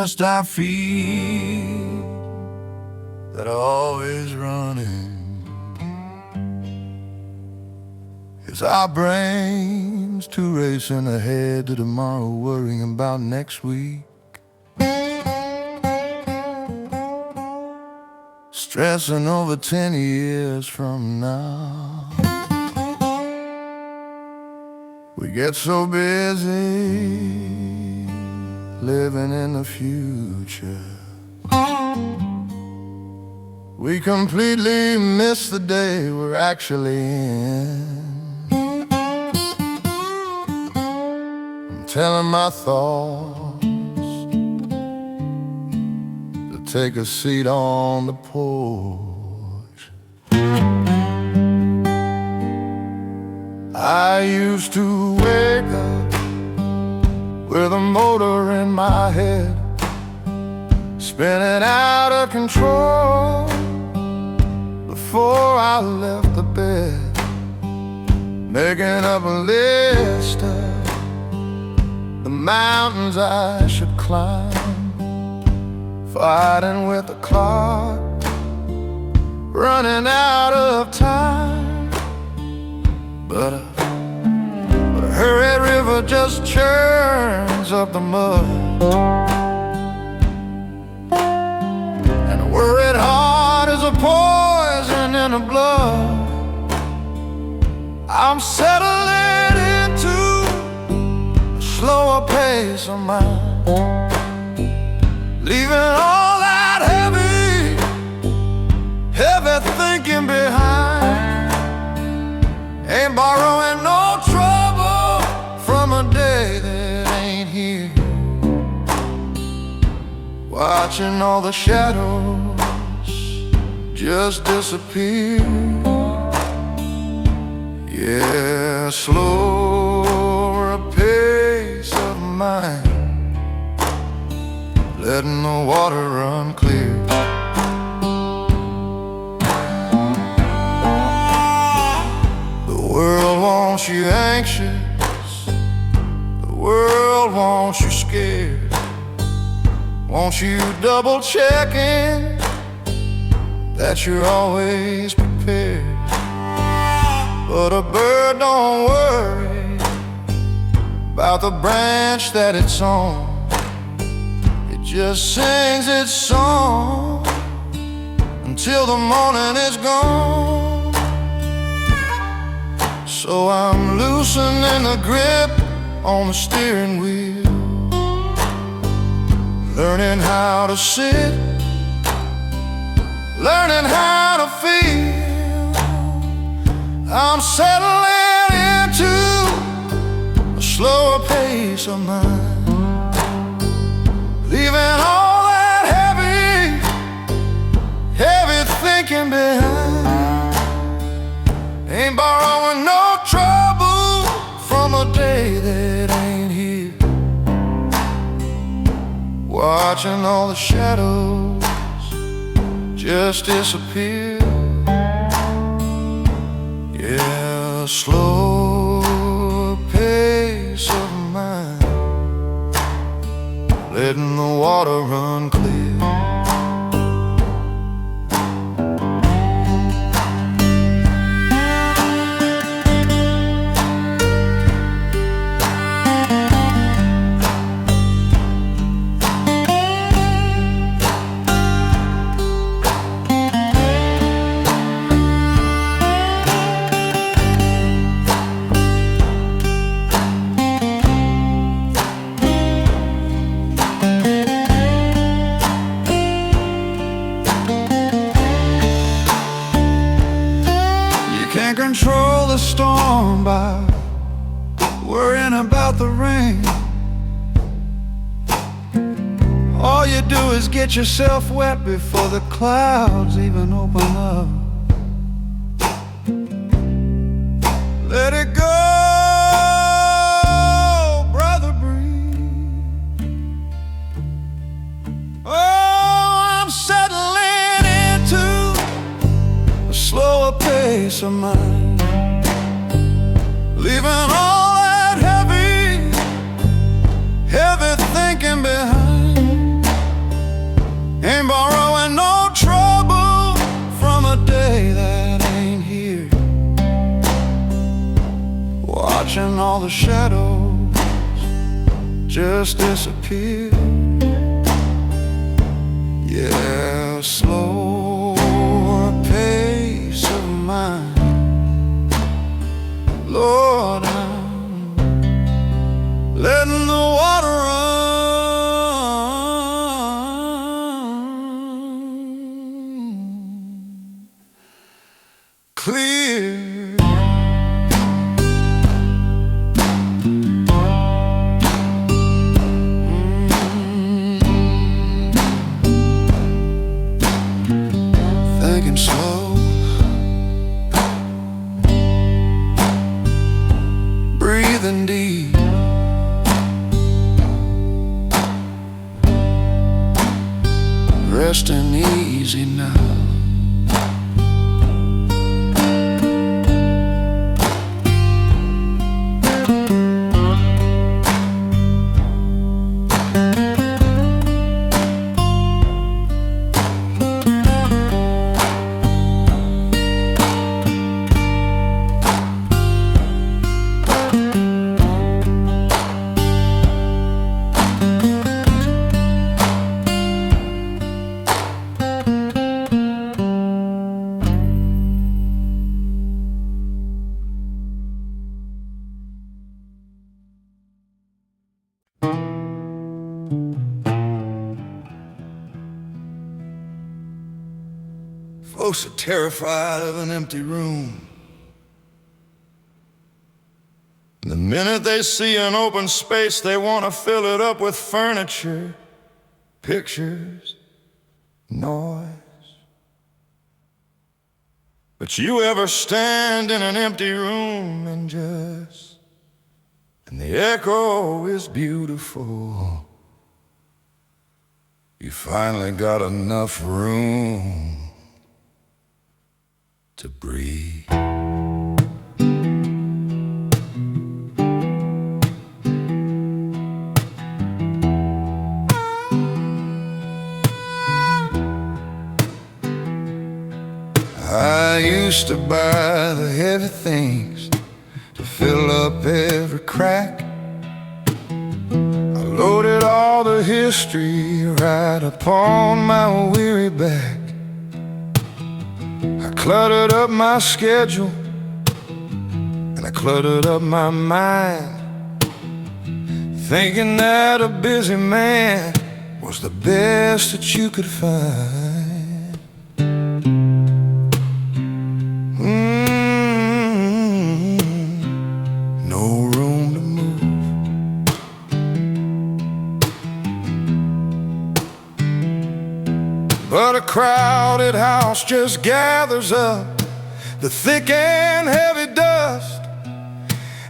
rest our feet that are always running. It's our brains too racing ahead to tomorrow, worrying about next week. Stressing over 10 years from now. We get so busy living in the future, we completely miss the day we're actually in. I'm telling my thoughts to take a seat on the porch. I used to wake up with a motor in my head, spinning out of control before I left the bed, making up a list of the mountains I should climb, fighting with the clock, running out of time. But a hurried river just churns up the mud, and a worried heart is a poison in the blood. I'm settling into a slower pace of mind, leaving all that heavy thinking behind. Ain't borrowing no trouble from a day that ain't here, watching all the shadows just disappear. Yeah, slower pace of mind, letting the water run clear. The world wants you anxious, the world wants you scared, wants you double checking that you're always prepared. But a bird don't worry about the branch that it's on, it just sings its song until the morning is gone. So I'm loosening the grip on the steering wheel, learning how to sit, learning how to feel. I'm settling into a slower pace of mind, leaving all that heavy thinking behind. Ain't borrowing no trouble from a day that ain't here, watching all the shadows just disappear. Yeah, a slow pace of mind, letting the water run clear. Can't control the storm by worrying about the rain. All you do is get yourself wet before the clouds even open up. Let it go, brother, breathe. Oh, I'm settling into a slower pace of mind, leaving all that heavy thinking behind. watching all the shadows just disappear. Yeah, slower pace of mind. Lord, I'm letting the water run clear. Thinking slow, breathing deep, resting easy now. Folks are terrified of an empty room. The minute they see an open space, they want to fill it up with furniture, pictures, noise. But you ever stand in an empty room and the echo is beautiful. You finally got enough room to breathe. I used to buy the heavy things to fill up every crack. I loaded all the history right upon my weary back. I cluttered up my schedule and I cluttered up my mind, thinking that a busy man was the best that you could find. No room to move. But a crowded house just gathers up the thick and heavy dust,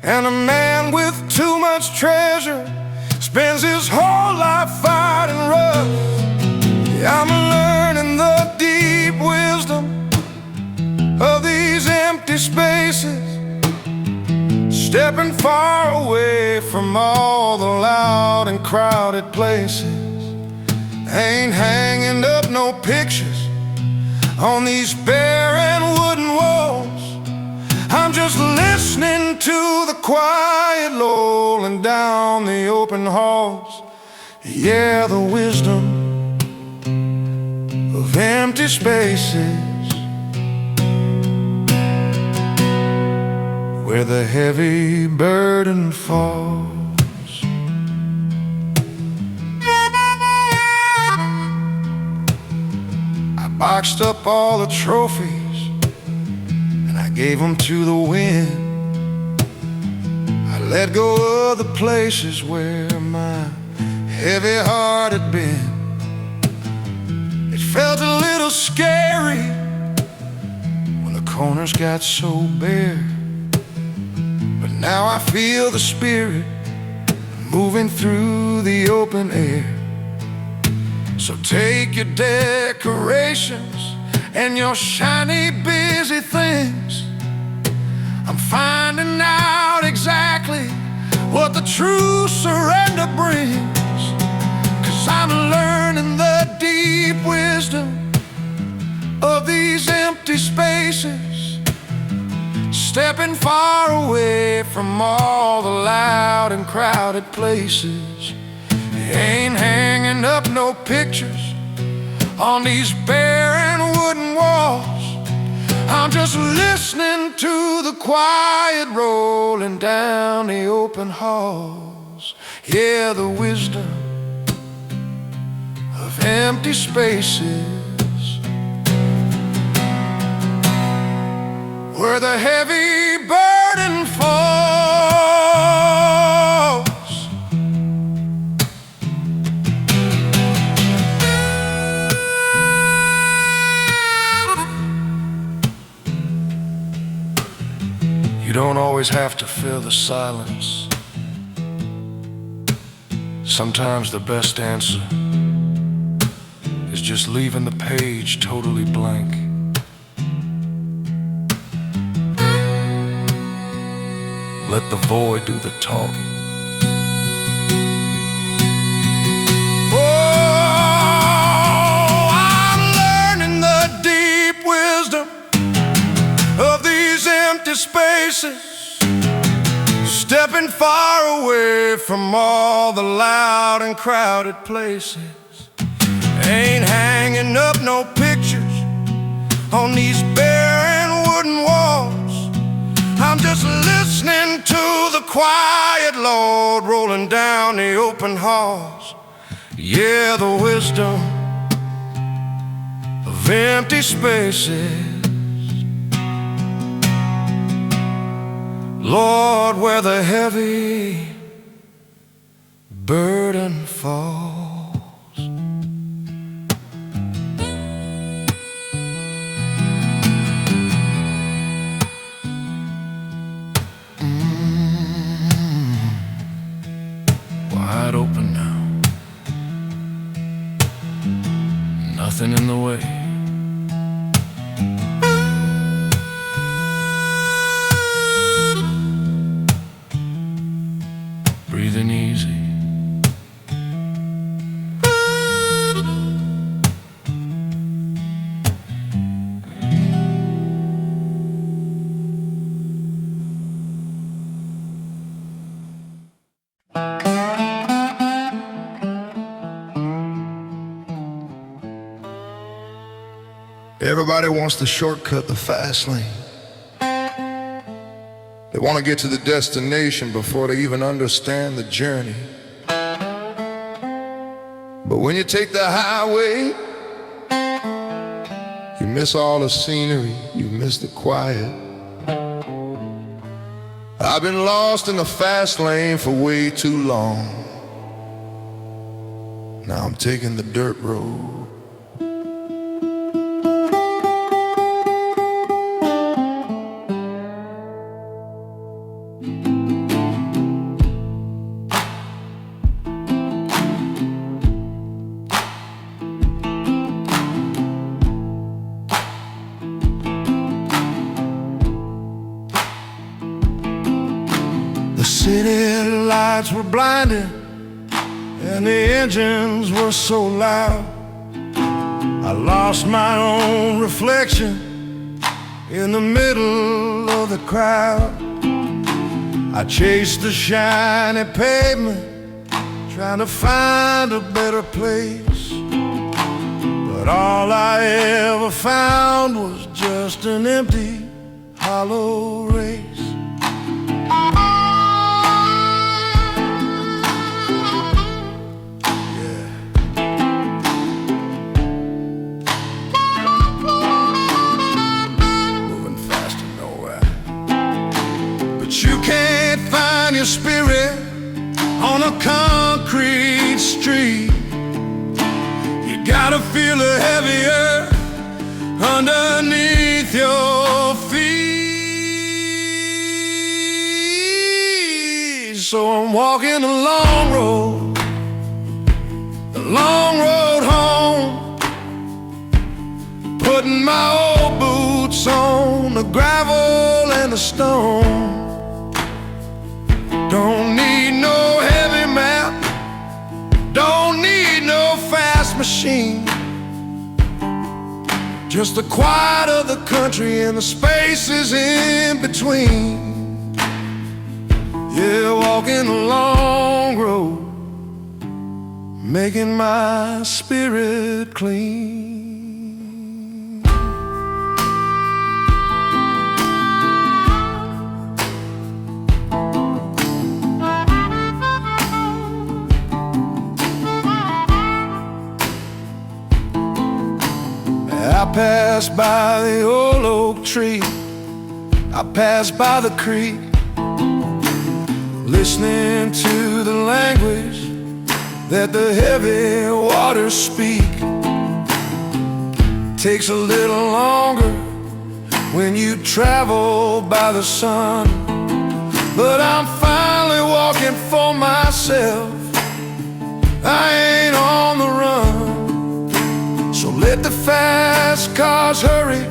and a man with too much treasure spends his whole life fighting rough. Yeah, I'm learning the deep wisdom of these empty spaces, stepping far away from all the loud and crowded places. Ain't hanging up no pictures on these barren wooden walls. I'm just listening to the quiet rolling down the open halls. Yeah, the wisdom of empty spaces, where the heavy burden falls. I boxed up all the trophies and I gave them to the wind. I let go of the places where my heavy heart had been. It felt a little scary when the corners got so bare, but now I feel the spirit moving through the open air. So take your decorations and your shiny busy things. I'm finding out exactly what the true surrender brings, 'cause I'm learning the deep wisdom of these empty spaces, stepping far away from all the loud and crowded places. Ain't hanging up no pictures on these barren wooden walls. I'm just listening to the quiet rolling down the open halls. Yeah, the wisdom of empty spaces, where the heavy burden falls. You don't always have to fill the silence. Sometimes the best answer is just leaving the page totally blank. Let the void do the talking. Oh, I'm learning the deep wisdom of these empty spaces, stepping far away from all the loud and crowded places. Ain't hanging up no pictures on these barren wooden walls. I'm just listening to the quiet load rolling down the open halls. Yeah, the wisdom of empty spaces. Lord, where the heavy burden falls. Wide open now, nothing in the way. Breathing easy. Everybody wants to shortcut the fast lane. They want to get to the destination before they even understand the journey. But when you take the highway, you miss all the scenery, you miss the quiet. I've been lost in the fast lane for way too long. Now I'm taking the dirt road. The city lights were blinding, and the engines were so loud. I lost my own reflection in the middle of the crowd. I chased the shiny pavement, trying to find a better place. But all I ever found was just an empty, hollow race. You can't find your spirit on a concrete street. You gotta feel the heavy earth underneath your feet. So I'm walking the long road home, putting my old boots on the gravel and the stone. Don't need no heavy map, don't need no fast machine. Just the quiet of the country and the spaces in between. Yeah, walking the long road, making my spirit clean. I passed by the old oak tree, I passed by the creek, listening to the language that the heavy waters speak. Takes a little longer when you travel by the sun, but I'm finally walking for myself. I ain't on the run. So let the fast cars hurry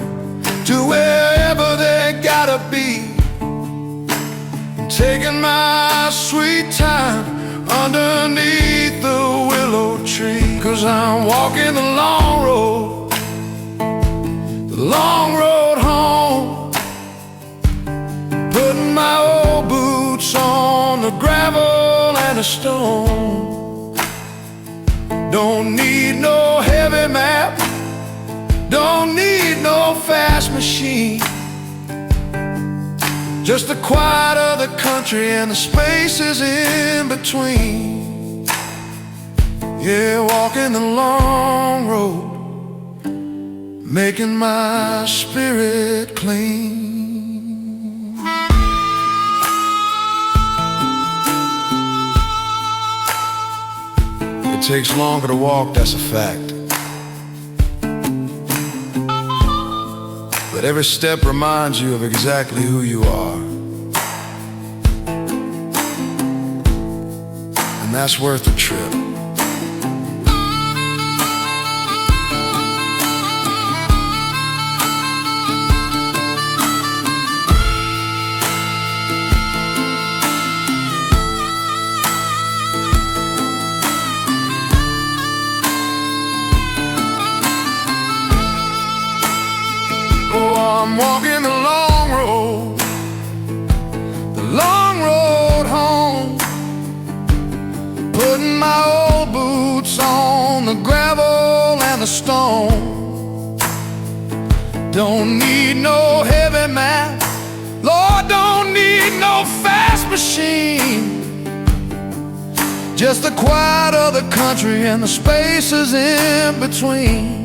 to wherever they gotta be. I'm taking my sweet time underneath the willow tree, 'cause I'm walking the long road, the long road home, putting my old boots on the gravel and the stone. Don't need no heavy map, don't need no fast machine. Just the quiet of the country and the spaces in between. Yeah, walking the long road, making my spirit clean. It takes longer to walk, that's a fact. But every step reminds you of exactly who you are. And that's worth the trip. I'm walking the long road home, putting my old boots on the gravel and the stone. Don't need no heavy map, Lord, don't need no fast machine. Just the quiet of the country and the spaces in between.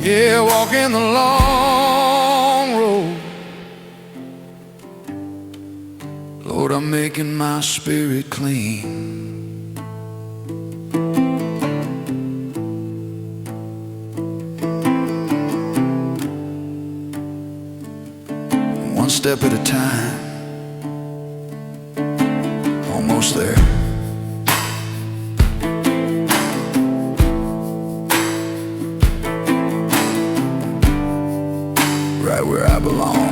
Yeah, walking the long road, Lord, I'm making my spirit clean. One step at a time, almost there. Right where I belong.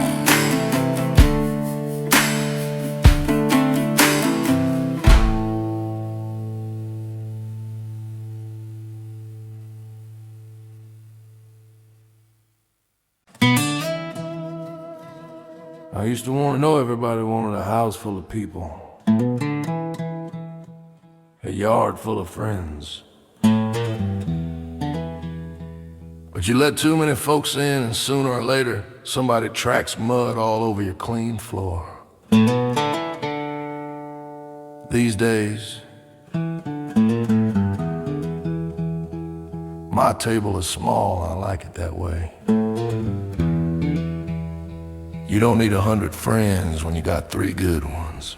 I used to want to know everybody wanted a house full of people, a yard full of friends. But you let too many folks in, and sooner or later, somebody tracks mud all over your clean floor. These days, my table is small, and I like it that way. You don't need 100 friends when you got 3 good ones.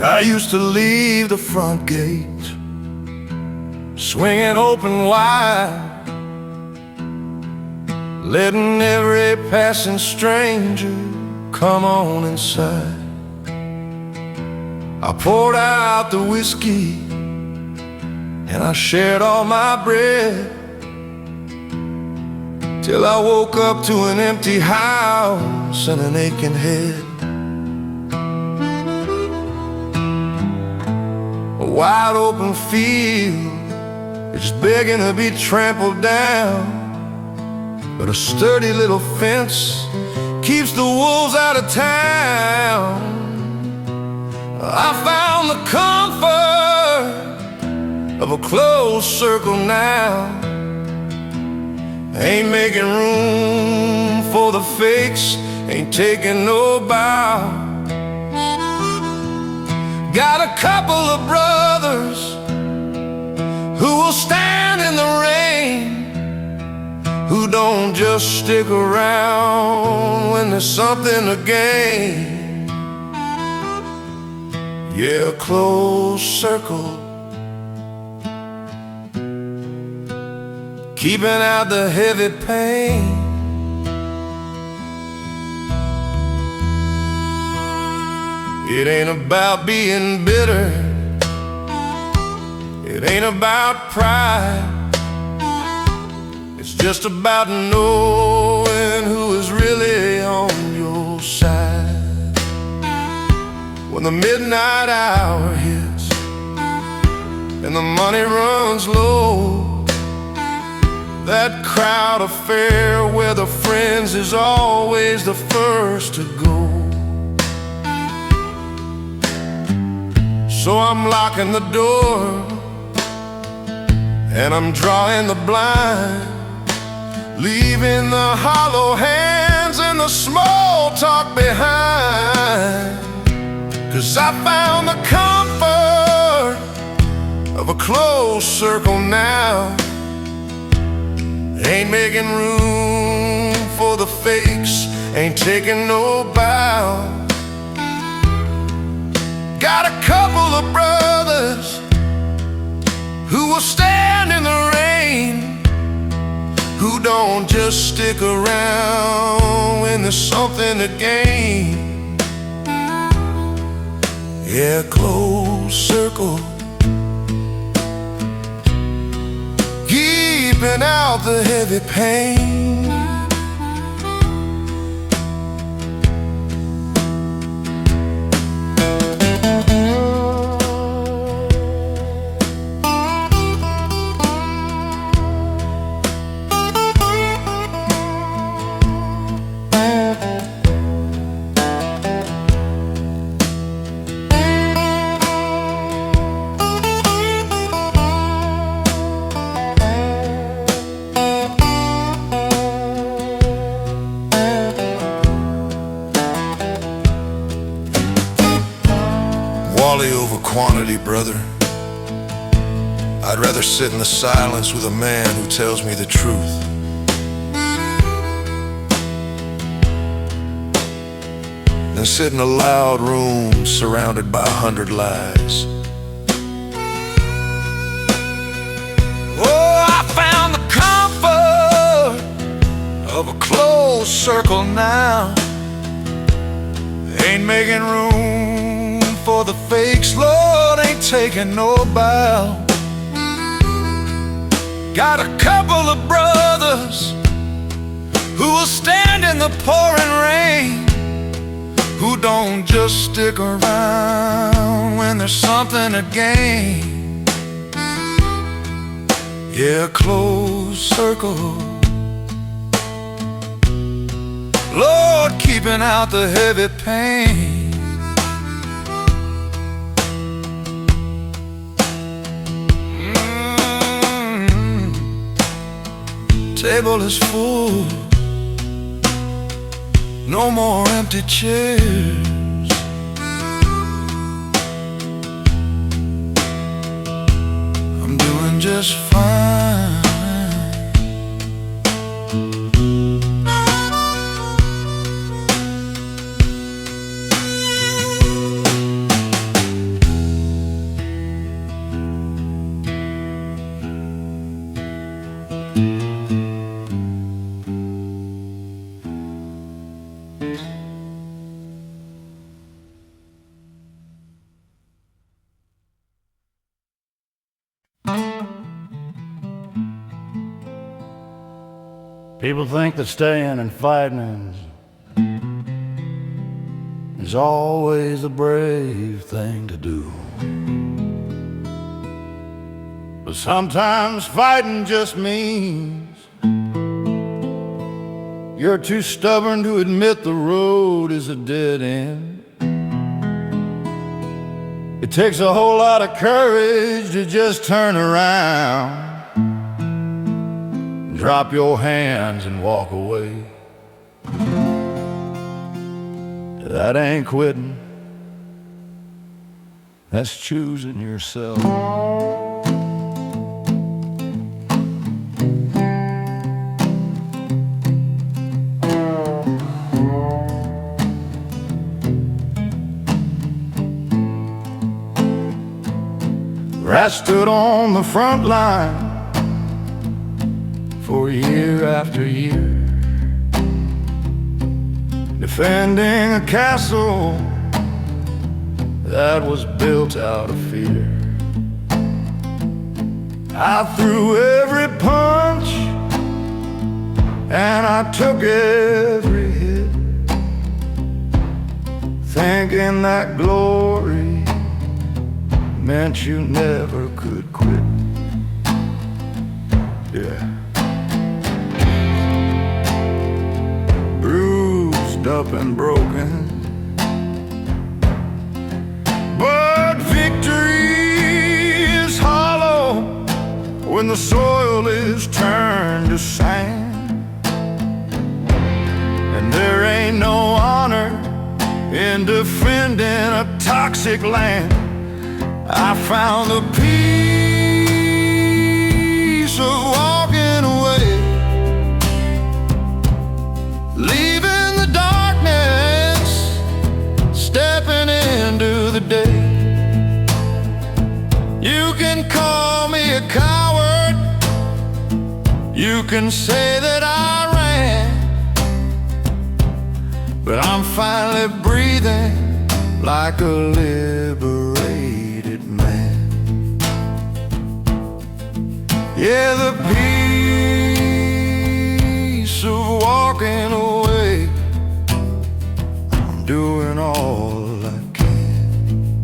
I used to leave the front gate swinging open wide, letting every passing stranger come on inside. I poured out the whiskey and I shared all my bread. till I woke up to an empty house and an aching head. A wide open field, it's begging to be trampled down, but a sturdy little fence keeps the wolves out of town. I found the comfort of a close circle now. Ain't making room for the fakes, ain't taking no bow. Got a couple of brothers who will stand in the rain, who don't just stick around when there's something to gain. Yeah, a close circle, keeping out the heavy pain. It ain't about being bitter, it ain't about pride. It's just about knowing who is really on your side. When the midnight hour hits and the money runs low, that crowd affair where the friends is always the first to go. So I'm locking the door and I'm drawing the blind, leaving the hollow hands and the small talk behind. 'Cause I found the comfort of a close circle now. Ain't making room for the fakes, ain't taking no bow. Got a couple of brothers who will stand in the rain, who don't just stick around when there's something to gain. Yeah, close circle, keeping out the heavy pain. Over quantity, brother. I'd rather sit in the silence with a man who tells me the truth than sit in a loud room surrounded by 100 lies. Oh, I found the comfort of a close circle now. Ain't making room for the fakes, Lord, ain't taking no bow. Got a couple of brothers who will stand in the pouring rain, who don't just stick around when there's something to gain. Yeah, close circle, Lord, keeping out the heavy pain. Table is full, no more empty chairs. I'm doing just fine. People think that staying and fighting is always a brave thing to do. But sometimes fighting just means you're too stubborn to admit the road is a dead end. It takes a whole lot of courage to just turn around, drop your hands and walk away. That ain't quitting, that's choosing yourself. I stood on the front line for year after year, defending a castle that was built out of fear. I threw every punch and I took every hit, thinking that glory meant you never could quit. Yeah. Bruised up and broken, but victory is hollow when the soil is turned to sand. And there ain't no honor in defending a toxic land. I found the peace of walking away, leaving the darkness, stepping into the day. You can call me a coward, you can say that I ran, but I'm finally breathing like a liberated man. Yeah, the peace of walking away, I'm doing all I can.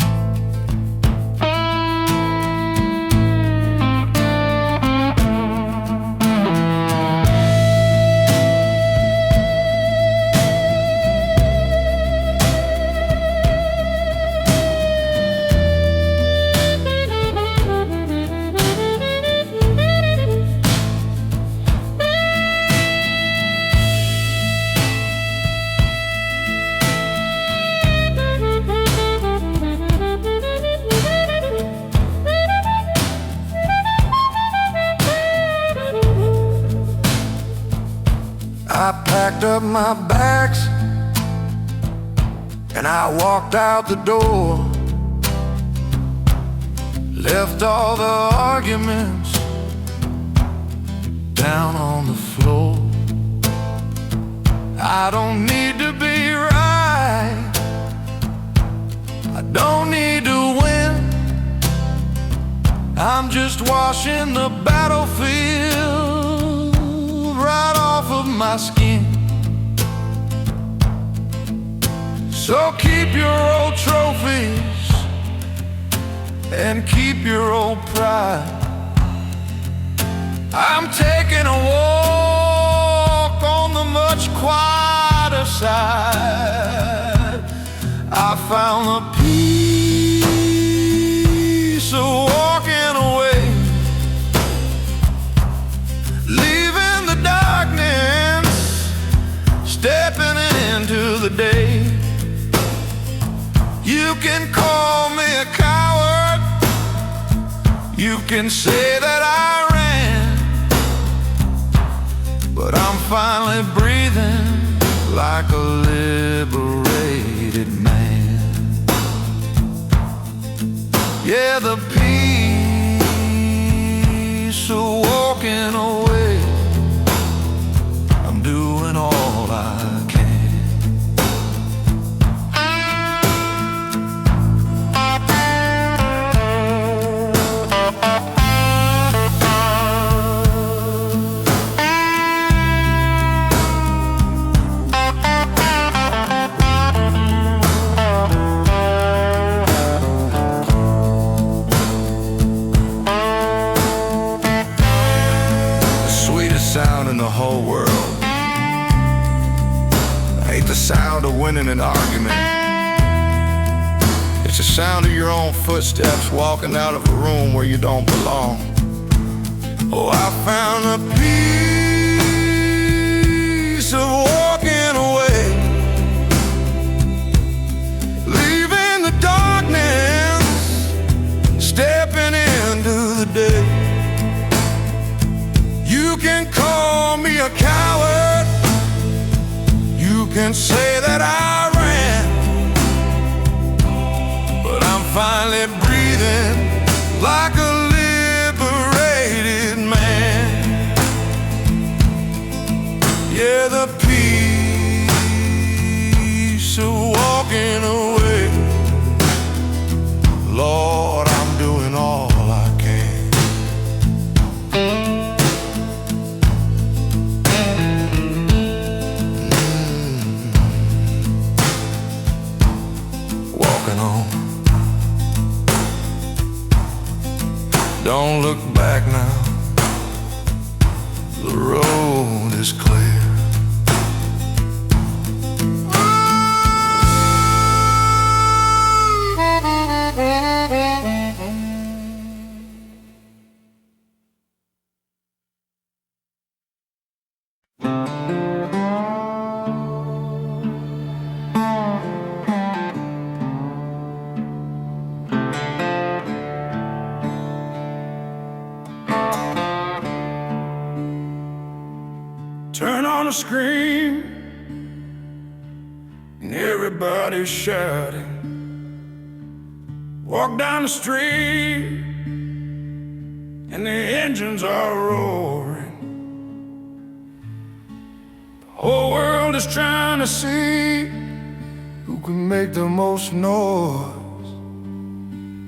I packed up my bags and I walked out the door, left all the arguments down on the floor. I don't need to be right, I don't need to win, I'm just washing the battlefield right off of my skin. So keep your old trophies and keep your old pride. I'm taking a walk on the much quieter side. I found the peace of walking away, leaving the darkness, stepping into the day. You can call me a coward, you can say that I ran, but I'm finally breathing like a liberated man. Yeah, the peace of walking away, I'm doing all I can. winning an argument. It's the sound of your own footsteps walking out of a room where you don't belong. Oh, I found a piece of walking away, leaving the darkness, stepping into the day. You can call me a coward, you can say that I ran, but I'm finally breathing like a liberated man. Yeah, the peace of walking away. Lord, I'm doing all I can. Walking on. Don't look back now. The road is clear. Turn on the screen and everybody's shouting. Walk down the street and the engines are roaring. The whole world is trying to see who can make the most noise.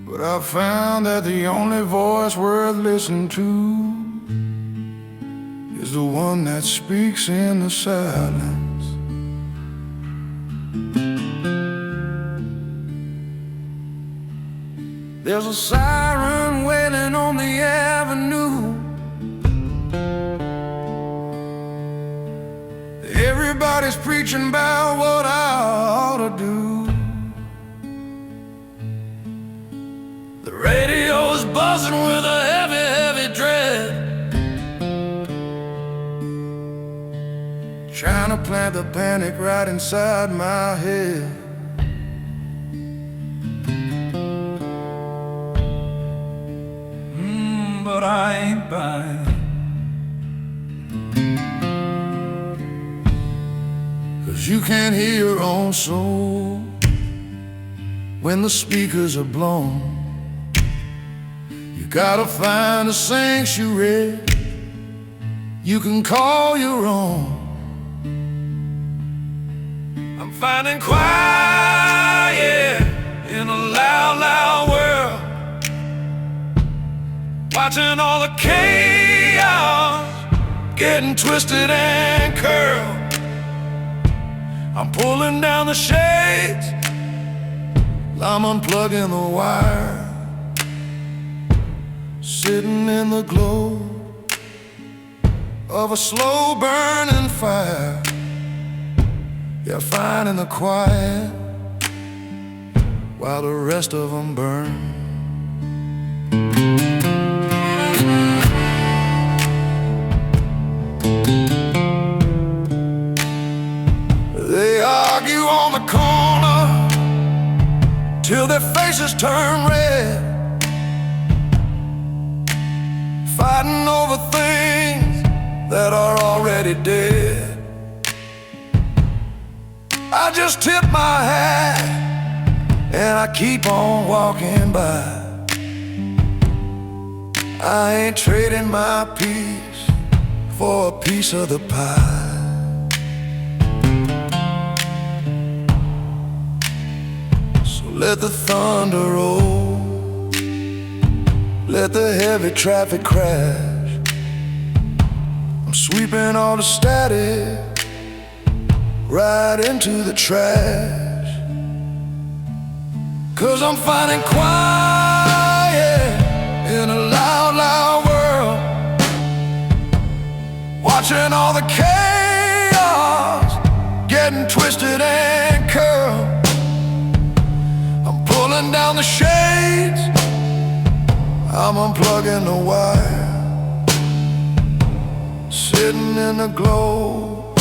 But I found that the only voice worth listening to is the one that speaks in the silence. There's a siren wailing on the avenue. Everybody's preaching about what I ought to do. The radio's buzzing with a heavy, heavy dread, trying to plant the panic right inside my head. But I ain't buying. 'Cause you can't hear your own soul when the speakers are blown. You gotta find a sanctuary you can call your own. I'm finding quiet in a loud, loud world, watching all the chaos getting twisted and curled. I'm pulling down the shades, I'm unplugging the wire, sitting in the glow of a slow burning fire. Yeah, finding the quiet while the rest of them burn. They argue on the corner till their faces turn red, fighting over things that are already dead. I just tip my hat and I keep on walking by. I ain't trading my peace for a piece of the pie. Let the thunder roll, let the heavy traffic crash. I'm sweeping all the static right into the trash. 'Cause I'm finding quiet in a loud, loud world, watching all the chaos getting twisted and curled. pulling down the shades, I'm unplugging the wire, sitting in the glow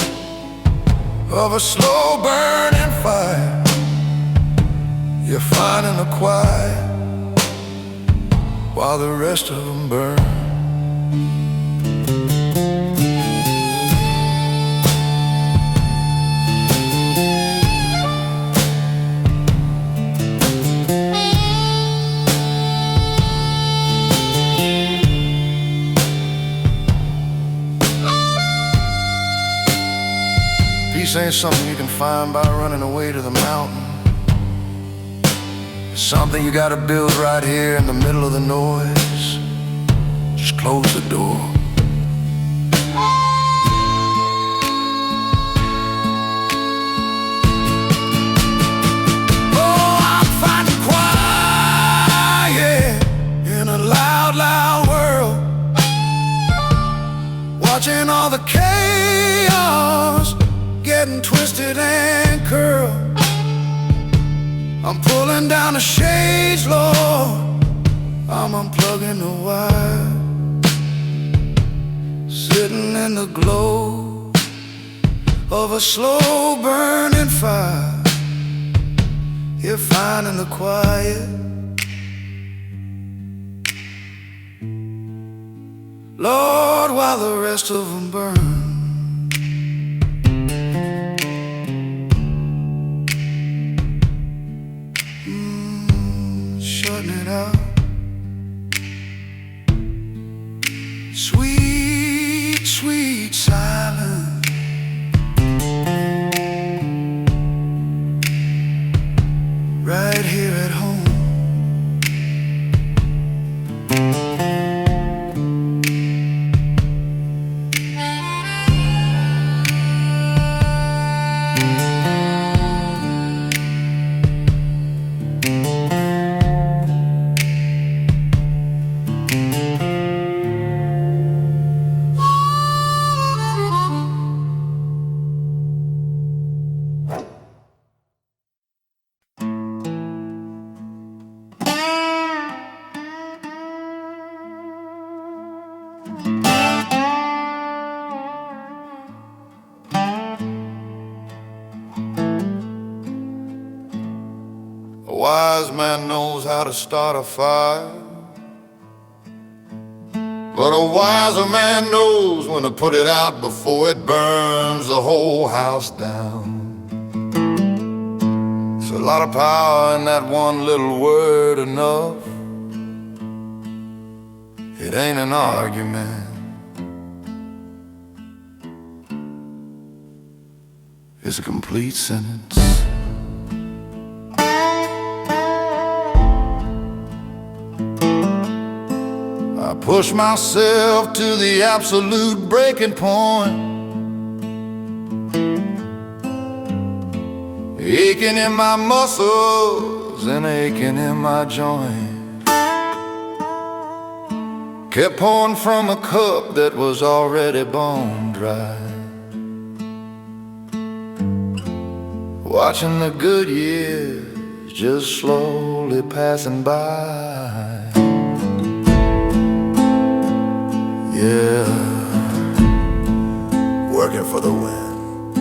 of a slow burning fire. You're finding the quiet while the rest of them burn. Peace ain't something you can find by running away to the mountain. It's something you gotta build right here in the middle of the noise. Just close the door. Oh, I'm finding quiet in a loud, loud world, watching all the chaos getting twisted and curled. I'm pulling down the shades, Lord, I'm unplugging the wire, sitting in the glow of a slow burning fire. You're finding the quiet, Lord, while the rest of them burn. Shutting it out. Sweet, sweet silence. Right here at home. A wise man knows how to start a fire, but a wiser man knows when to put it out before it burns the whole house down. There's a lot of power in that one little word, enough. It ain't an argument, it's a complete sentence. I push myself to the absolute breaking point, aching in my muscles and aching in my joints. Kept pouring from a cup that was already bone dry, watching the good years just slowly passing by. Yeah, working for the wind,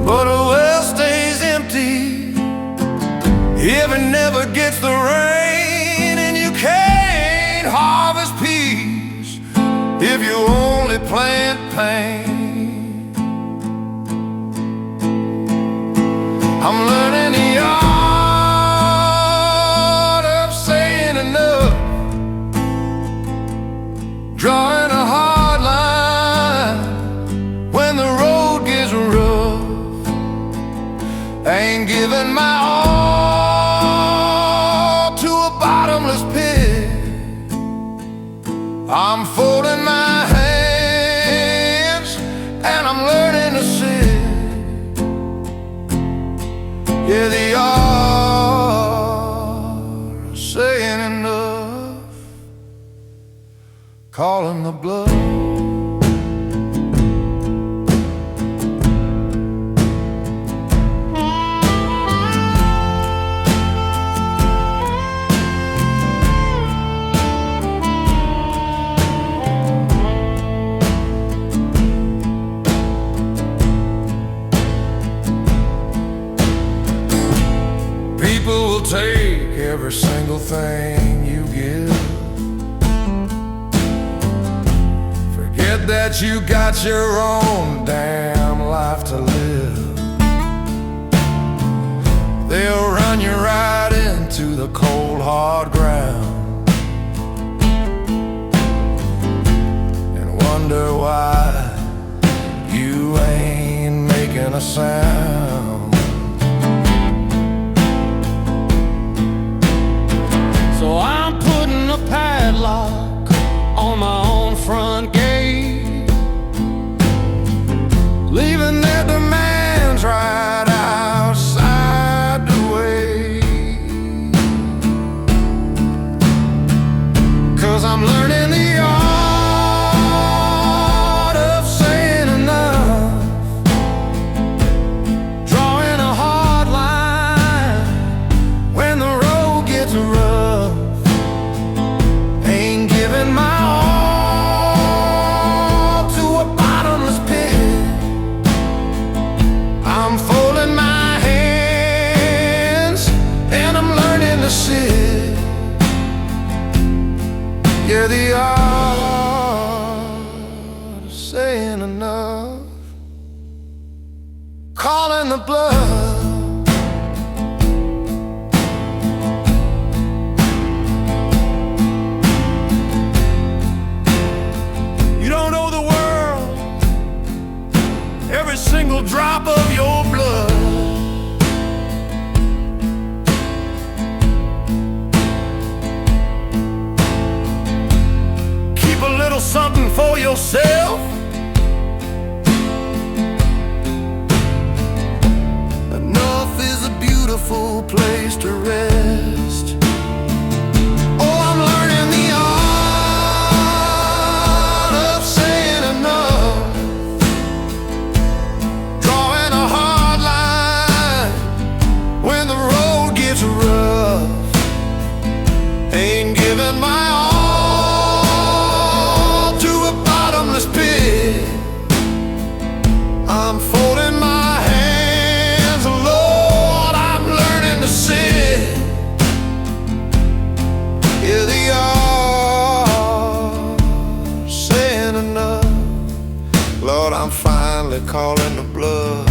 but a well stays empty if it never gets the rain, and you can't harvest peace if you only plant pain. I'm learning the art of saying enough, drawing a hard line when the road gets rough. I ain't giving my all to a bottomless pit. I'm folding my hands and I'm learning to sit. Yeah, the art of saying enough, calling the bluff. take every single thing you give. Forget that you got your own damn life to live. They'll run you right into the cold hard ground and wonder why you ain't making a sound. So I'm putting a padlock on my own front gate, leaving their demands right outside the way. 'Cause I'm learning the art of saying enough, drawing a hard line when the road gets rough. Ain't giving my all to a bottomless pit. I'm folding my hands and I'm learning to sit. Yeah, the art of saying enough, calling the bluff. You don't owe the world every single drop of your blood. Keep a little something for yourself. Enough is a beautiful place to rest. Oh, I'm learning the art of saying enough, drawing a hard line when the road gets rough. Ain't giving my all to a bottomless pit. I'm folding my hands, Lord, I'm learning to sit. Yeah, the art of saying enough. Lord, I'm finally calling the bluff.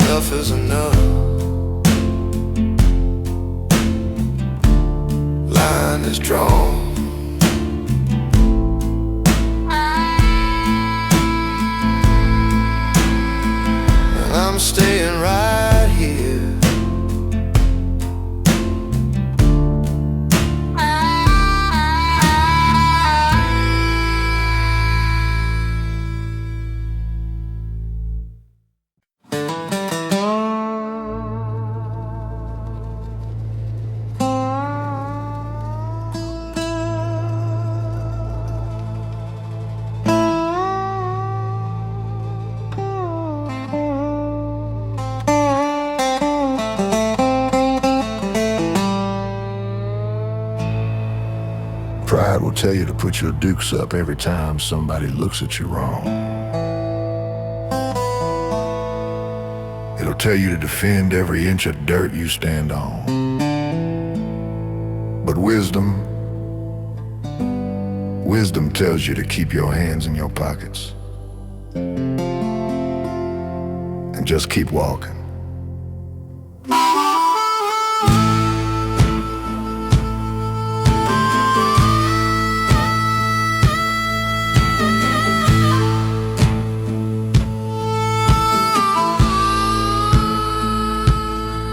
Enough is enough. Line is drawn. And I'm staying right here. Pride will tell you to put your dukes up every time somebody looks at you wrong. It'll tell you to defend every inch of dirt you stand on. But wisdom tells you to keep your hands in your pockets and just keep walking.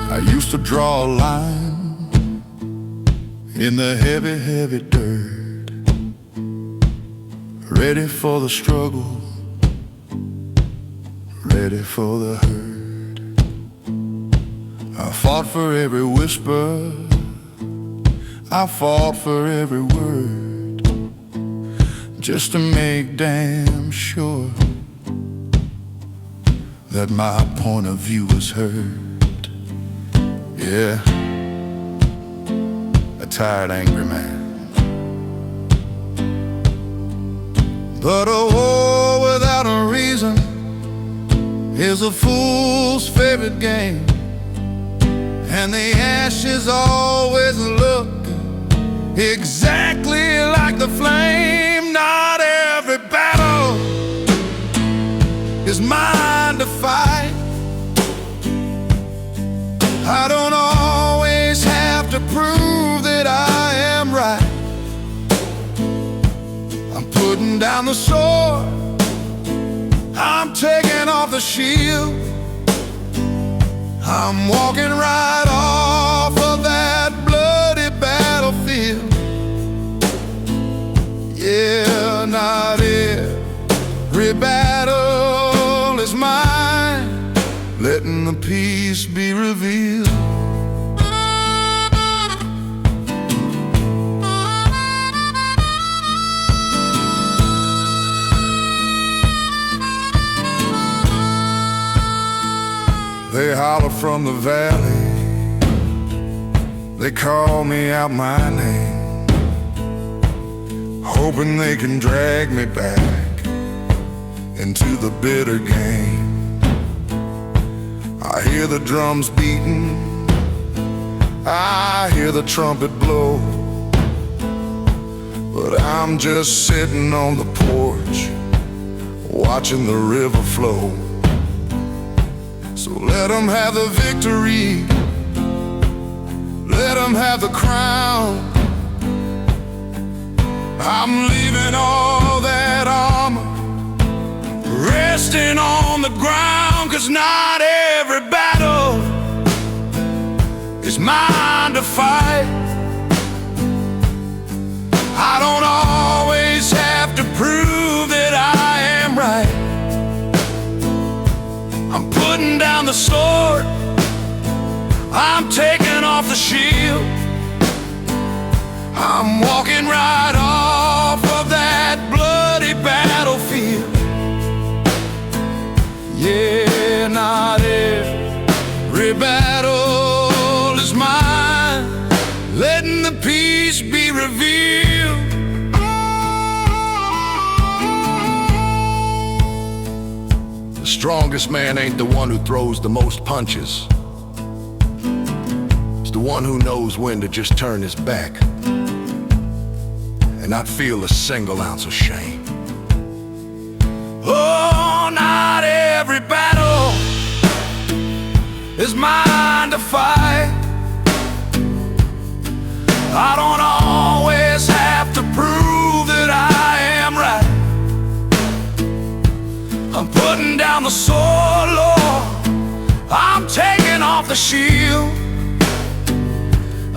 I used to draw a line in the heavy, heavy dirt, ready for the struggle, ready for the hurt. I fought for every whisper, I fought for every word, just to make damn sure that my point of view was heard. Yeah, a tired, angry man. But a war without a reason is a fool's favorite game, and the ashes always look exactly like the flame. Not every battle is mine to fight. I don't always have to prove that I am right. I'm putting down the sword, I'm taking off the shield. I'm walking right off of that bloody battlefield. Yeah, not every battle is mine, letting the peace be revealed. They holler from the valley, they call me out my name, hoping they can drag me back into the bitter game. I hear the drums beating, I hear the trumpet blow, but I'm just sitting on the porch, watching the river flow. So let them have the victory, let them have the crown. I'm leaving all that armor resting on the ground, 'cause not every battle is mine to fight. I don't always have to prove that I am right. I'm putting down the sword, I'm taking off the shield. I'm walking right off of that bloody battlefield. Yeah, not every battle is mine, letting the peace be revealed. The strongest man ain't the one who throws the most punches. It's the one who knows when to just turn his back and not feel a single ounce of shame. Oh, not every battle is mine to fight. I don't always have to prove that I am right. I'm putting down the sword, Lord, I'm taking off the shield.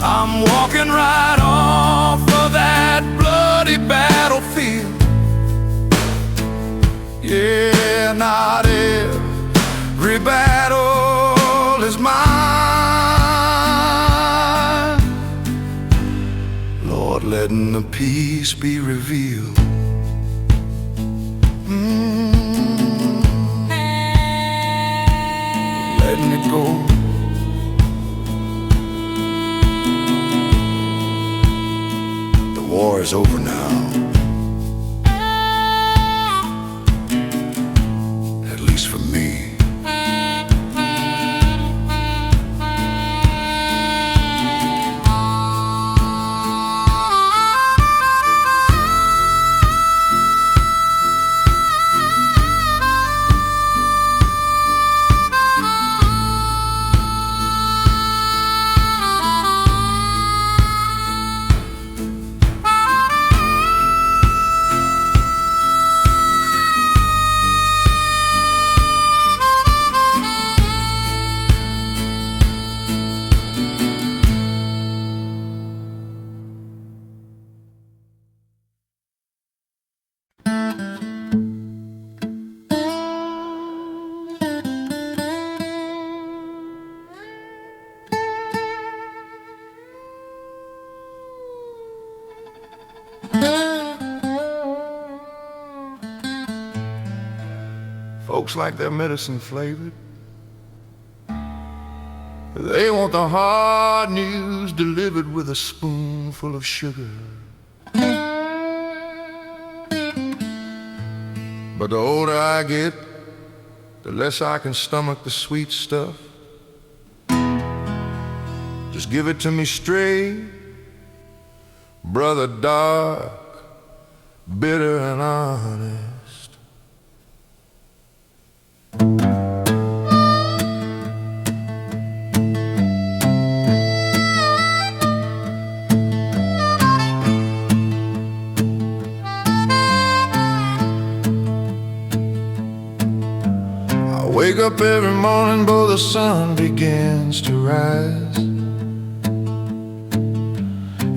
I'm walking right off of that bloody battlefield. Yeah, not every battle is mine, Lord, letting the peace be revealed. Letting it go. The war is over now, at least for me. Folks like their medicine flavored. They want the hard news delivered with a spoonful of sugar. But the older I get, the less I can stomach the sweet stuff. Just give it to me straight, brother, dark, bitter and honest. Wake up every morning before the sun begins to rise.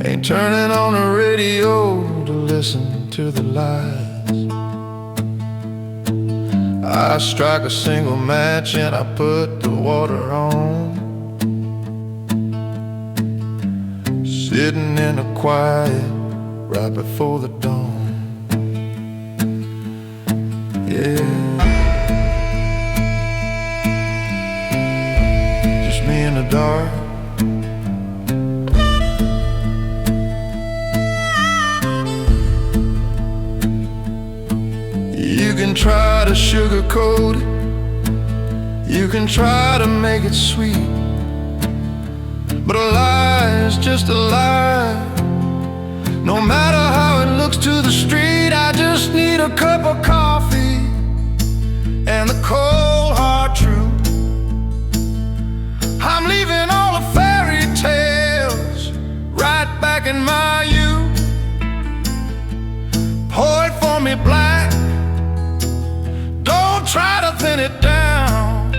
Ain't turning on the radio to listen to the lies. I strike a single match and I put the water on, sitting in the quiet right before the dawn. Yeah, me in the dark. You can try to sugarcoat it, you can try to make it sweet, but a lie is just a lie. No matter how it looks to the street, I just need a cup of coffee and the cold hard truth. I'm leaving all the fairy tales right back in my youth. Pour it for me black, don't try to thin it down.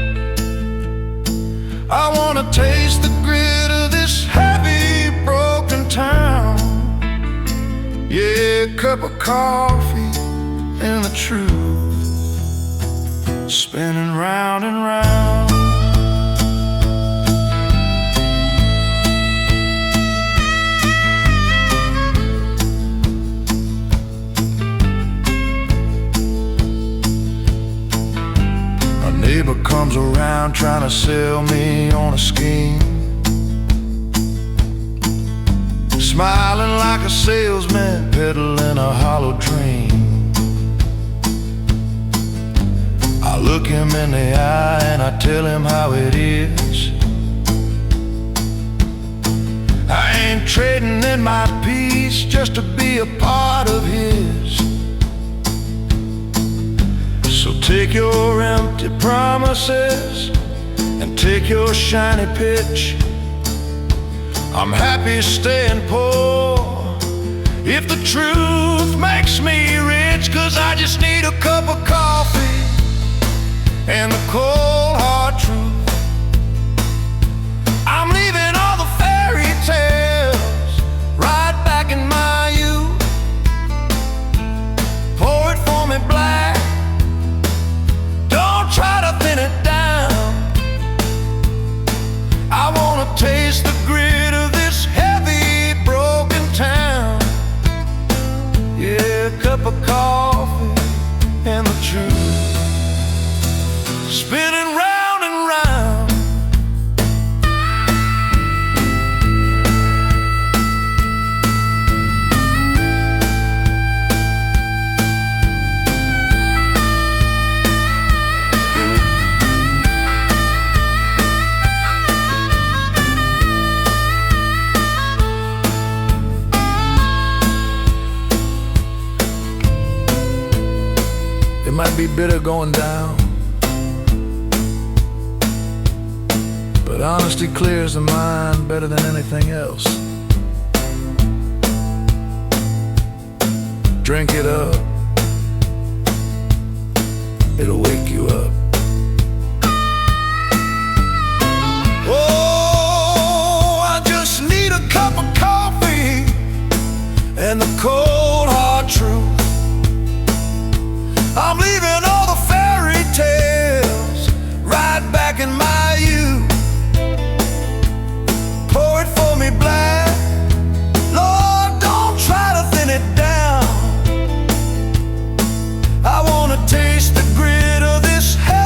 I wanna taste the grit of this heavy, broken town. Yeah, cup of coffee and the truth, spinning round and round. Neighbor comes around trying to sell me on a scheme, smiling like a salesman peddling a hollow dream. I look him in the eye and I tell him how it is. I ain't trading in my peace just to be a part of his. So take your empty promises and take your shiny pitch. I'm happy staying poor if the truth makes me rich, 'cause I just need a cup of coffee and the cold hard truth. I'm leaving all the fairy tales right back in my youth. Pour it for me black, try to thin it down. I wanna taste the grit of this heavy, broken town. Yeah, a cup of coffee and the truth, spinning round and round. It might be bitter going down, but honesty clears the mind better than anything else. Drink it up, it'll wake you up. Oh, I just need a cup of coffee and the cold hard truth. I'm leaving all the fairy tales right back in my youth. Pour it for me black, Lord, don't try to thin it down. I wanna taste the grit of this hell.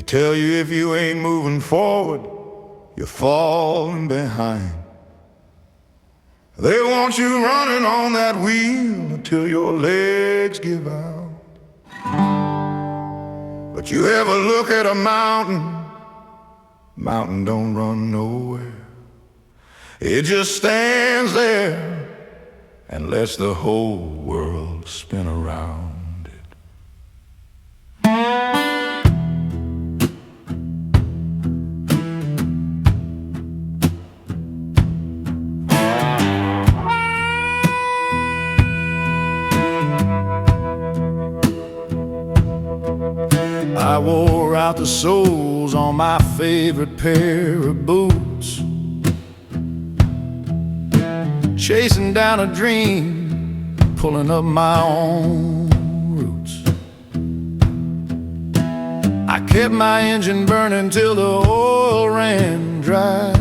tell you if you ain't moving forward, you're falling behind. They want you running on that wheel until your legs give out. But you ever look at a mountain, mountain don't run nowhere. It just stands there and lets the whole world spin around it. I wore out the soles on my favorite pair of boots, chasing down a dream, pulling up my own roots. I kept my engine burning till the oil ran dry,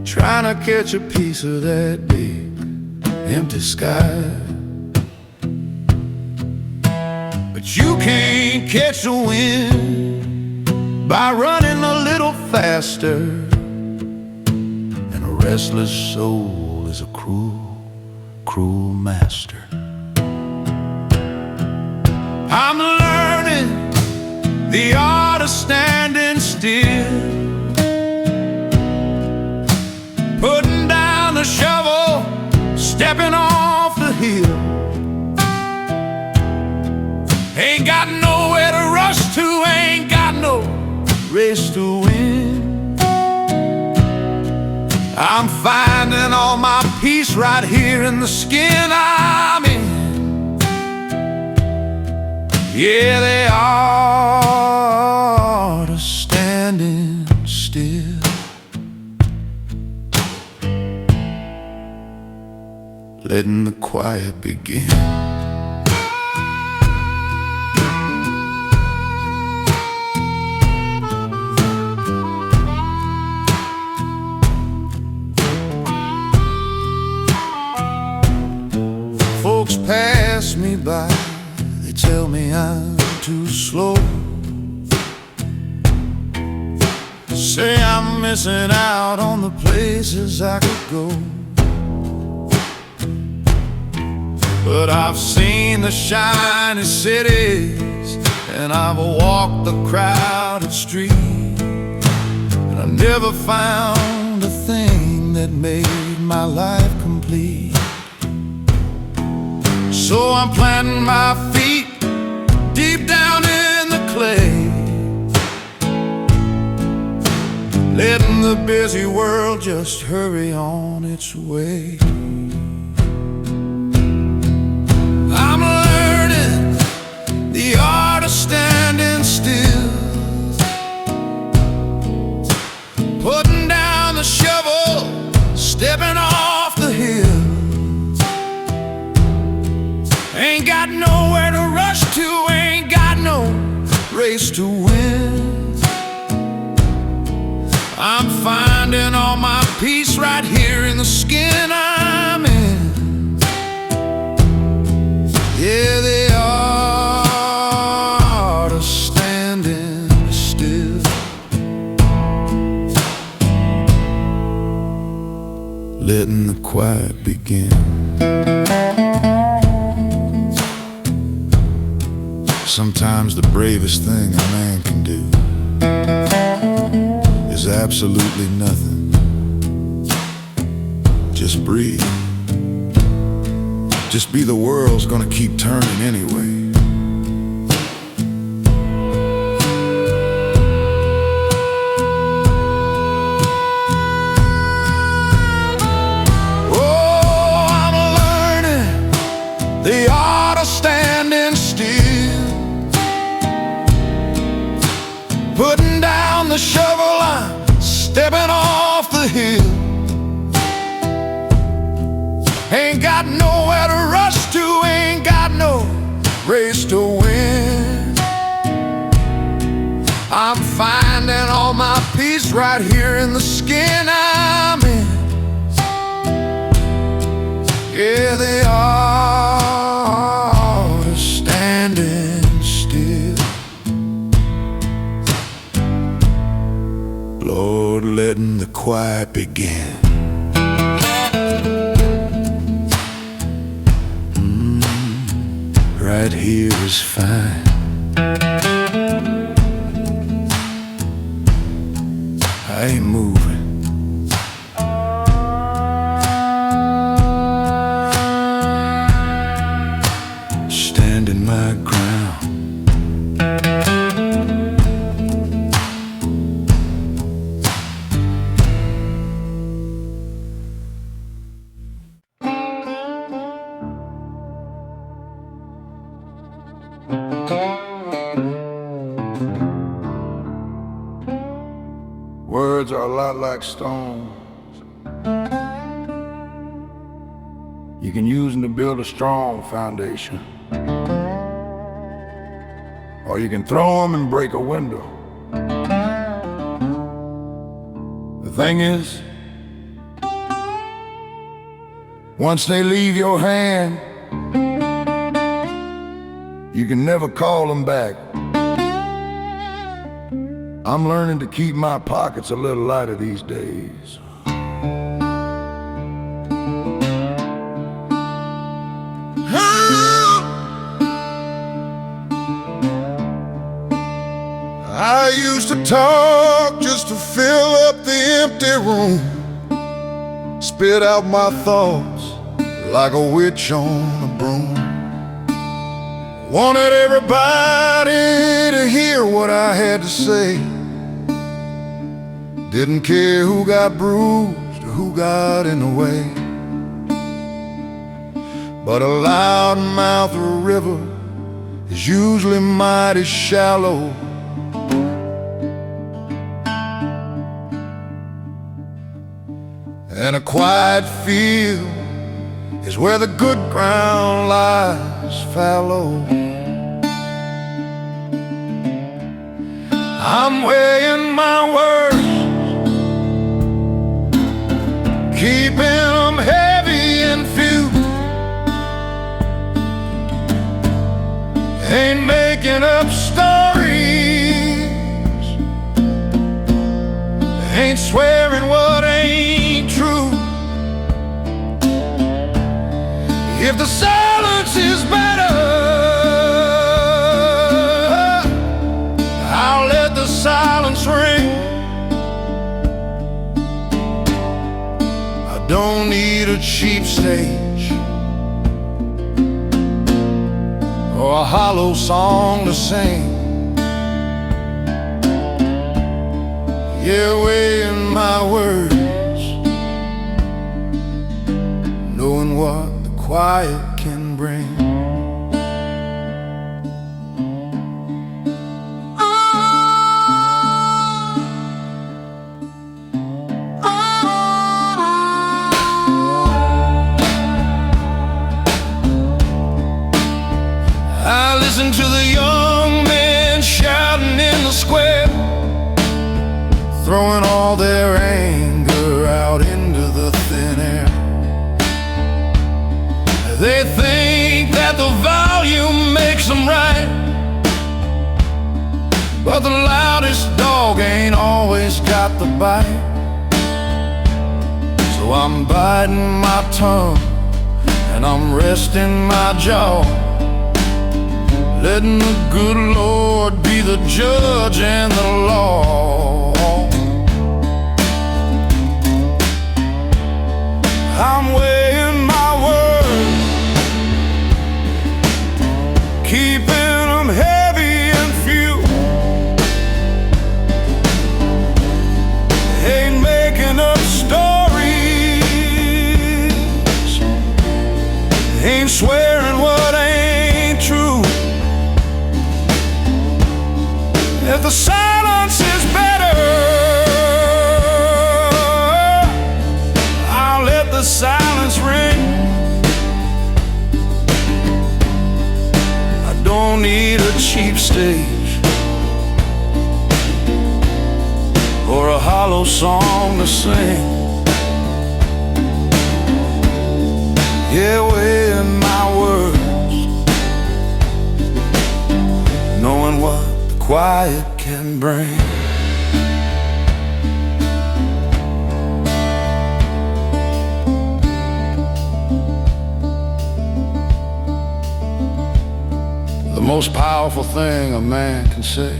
trying to catch a piece of that big empty sky. But you can't catch the wind by running a little faster. And a restless soul is a cruel, cruel master. I'm learning the art of standing still, putting down the shovel, stepping off the hill. Ain't got nowhere to rush to, ain't got no race to win. I'm finding all my peace right here in the skin I'm in. Yeah, they are to standing still, letting the quiet begin. Folks pass me by, they tell me I'm too slow, say I'm missing out on the places I could go. But I've seen the shiny cities, and I've walked the crowded street, and I never found a thing that made my life complete. So I'm planting my feet deep down in the clay, letting the busy world just hurry on its way. I'm learning the art of standing still, putting down the shovel, stepping off the hill. Ain't got nowhere to rush to, ain't got no race to win. I'm finding all my peace right here in the skin I'm in. Yeah, they are to standing still, letting the quiet begin. Sometimes the bravest thing a man can do is absolutely nothing. Just breathe. Just be the world's gonna keep turning anyway. Oh, I'm learning the art of standing still, putting down the shovel, I'm stepping off the hill. Ain't got nowhere to rush to, ain't got no race to win. I'm finding all my peace right here in the skin I'm in. Yeah, they are standing still. Lord, letting the quiet begin. Right here is fine. I ain't moving. Standing my ground. Words are a lot like stones. You can use them to build a strong foundation, or you can throw them and break a window. The thing is, once they leave your hand, you can never call them back. I'm learning to keep my pockets a little lighter these days. I used to talk just to fill up the empty room, spit out my thoughts like a witch on a broom. Wanted everybody to hear what I had to say. Didn't care who got bruised or who got in the way. But a loudmouth river is usually mighty shallow. And a quiet field is where the good ground lies fallow. I'm weighing my words, keeping them heavy and few. Ain't making up stories, ain't swearing what ain't true. If the silence is better, I'll let the silence ring. I don't need a cheap stage or a hollow song to sing. Yeah, weighing my words, knowing what quiet can bring. I listen to the young men shouting in the square, throwing all their anger out into the thin air. They think that the volume makes them right, but the loudest dog ain't always got the bite. So I'm biting my tongue and I'm resting my jaw, letting the good Lord be the judge and the law. I'm weighing my words, keeping them heavy and few. Ain't making up stories, ain't swearing what ain't true. If the silence is better, I'll let the silence ring. I don't need a cheap stage or a hollow song to sing. Yeah, weighing my words, knowing what quiet can bring. most powerful thing a man can say.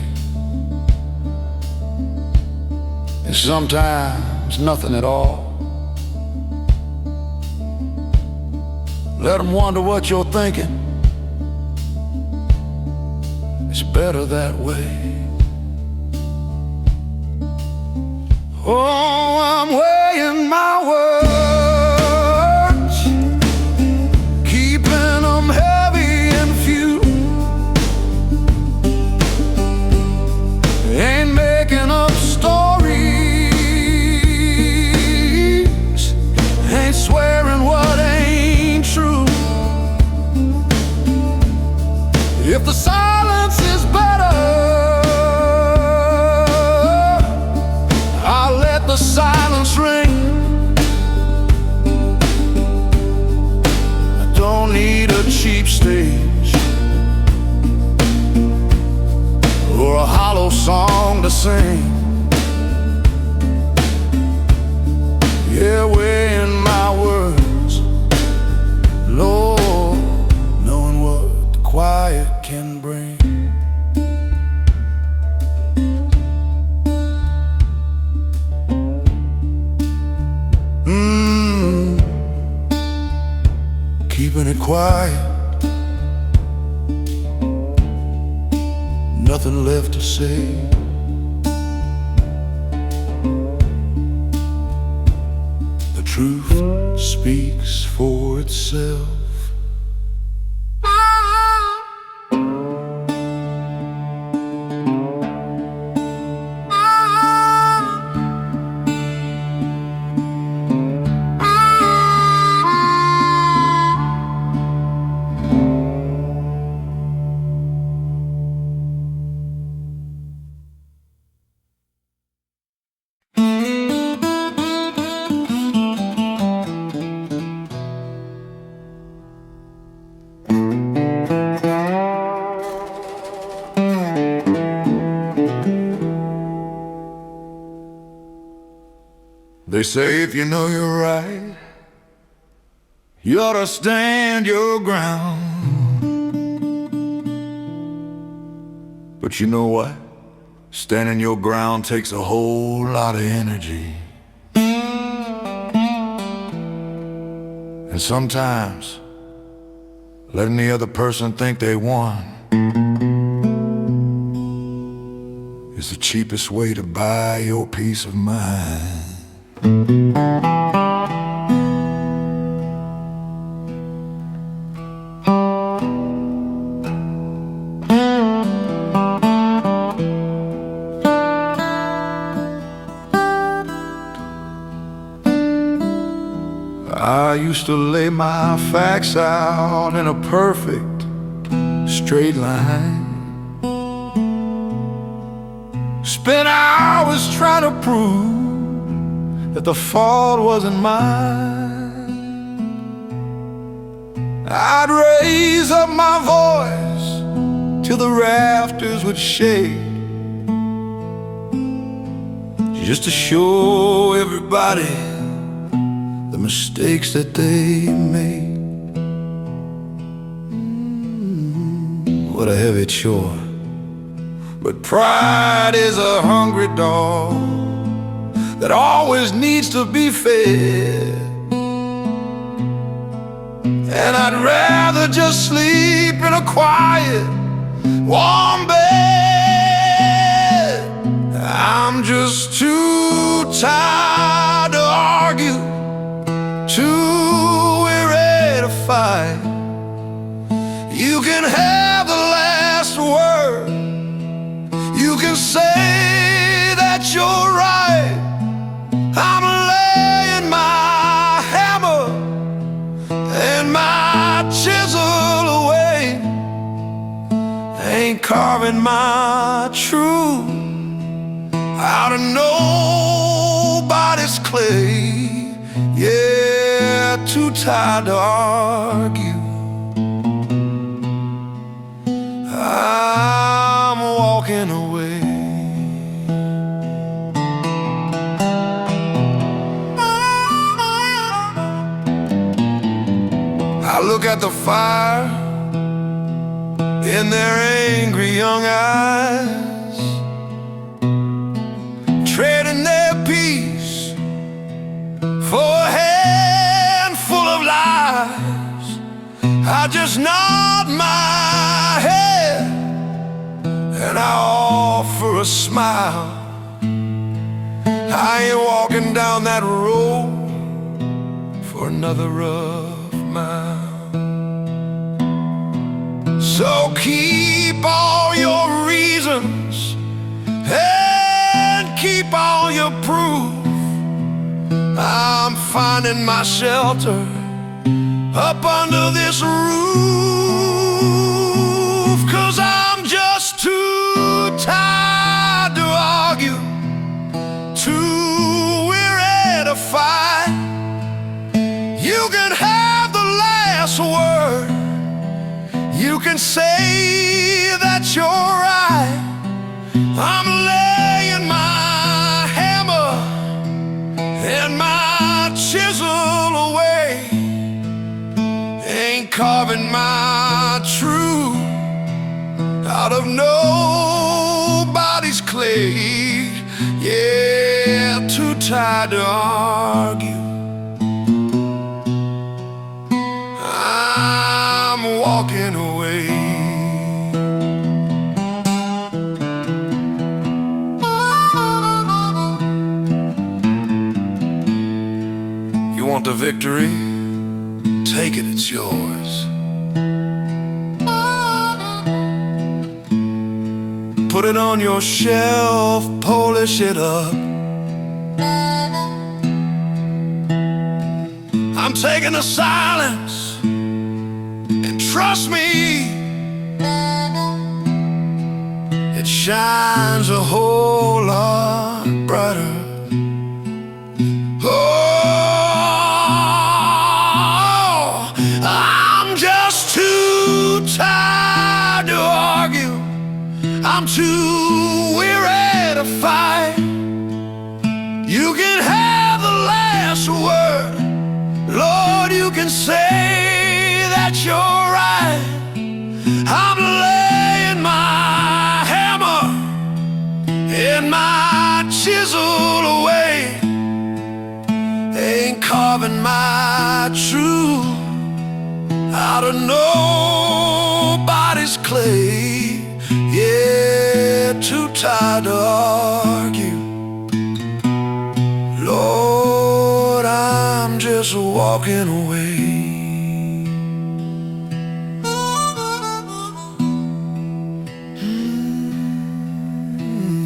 And sometimes nothing at all. Let them wonder what you're thinking. It's better that way. Oh, I'm weighing my words, keeping them heavy and few. Ain't making up stories, ain't swearing what ain't true. If the silence is better, I'll let the silence ring. I don't need a cheap stage or a hollow song to sing. Yeah, weighing my words, Lord, knowing what the quiet can bring. Keeping it quiet, nothing left to say. The truth speaks for itself. They say if you know you're right, you ought to stand your ground. But you know what? Standing your ground takes a whole lot of energy. And sometimes letting the other person think they won is the cheapest way to buy your peace of mind. I used to lay my facts out in a perfect straight line. Spent hours trying to prove that the fault wasn't mine. I'd raise up my voice till the rafters would shake, just to show everybody the mistakes that they make. What a heavy chore. But pride is a hungry dog that always needs to be fed. And I'd rather just sleep in a quiet, warm bed. I'm just too tired to argue, too weary to fight. You can have the last word, you can say that you're right. I'm laying my hammer and my chisel away. Ain't carving my truth out of nobody's clay. Yeah, too tired to argue. I'm walking away. I look at the fire in their angry young eyes, trading their peace for a handful of lies. I just nod my head and I offer a smile. I ain't walking down that road for another rough mile. So keep all your reasons and keep all your proof. I'm finding my shelter up under this roof, 'cause I'm just too tired to argue, too weary to fight. You can have the last word, you can say that you're right. I'm laying my hammer and my chisel away, ain't carving my truth out of nobody's clay. Yeah, too tired to argue, I'm walking away. You want the victory? Take it, it's yours. Put it on your shelf, polish it up. I'm taking the silence, and trust me, it shines a whole lot brighter. Oh, I'm just too tired to argue, I'm too weary to fight. You can have the last word, Lord, you can say that you're right. I'm laying my hammer and my chisel away, ain't carving my truth out of nobody's clay. Yeah, too tired to argue, Lord, I'm just walking away.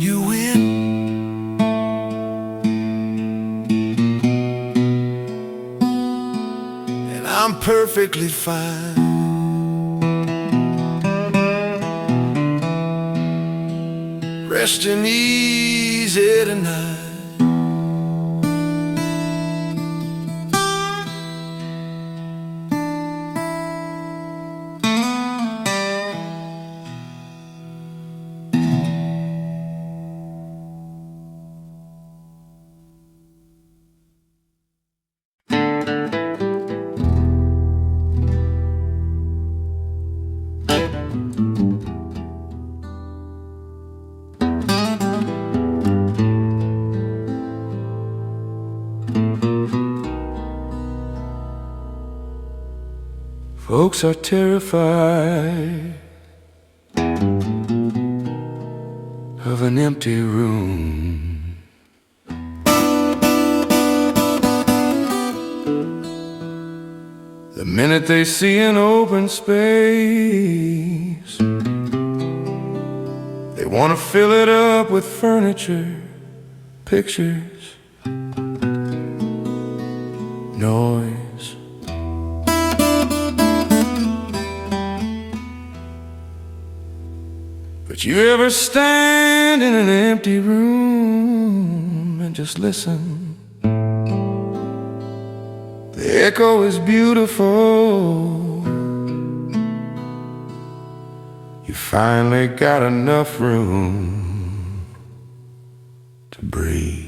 You win, and I'm perfectly fine. Resting easy tonight. Folks are terrified of an empty room. The minute they see an open space, they want to fill it up with furniture, pictures, noise. But you ever stand in an empty room and just listen? The echo is beautiful. You finally got enough room to breathe.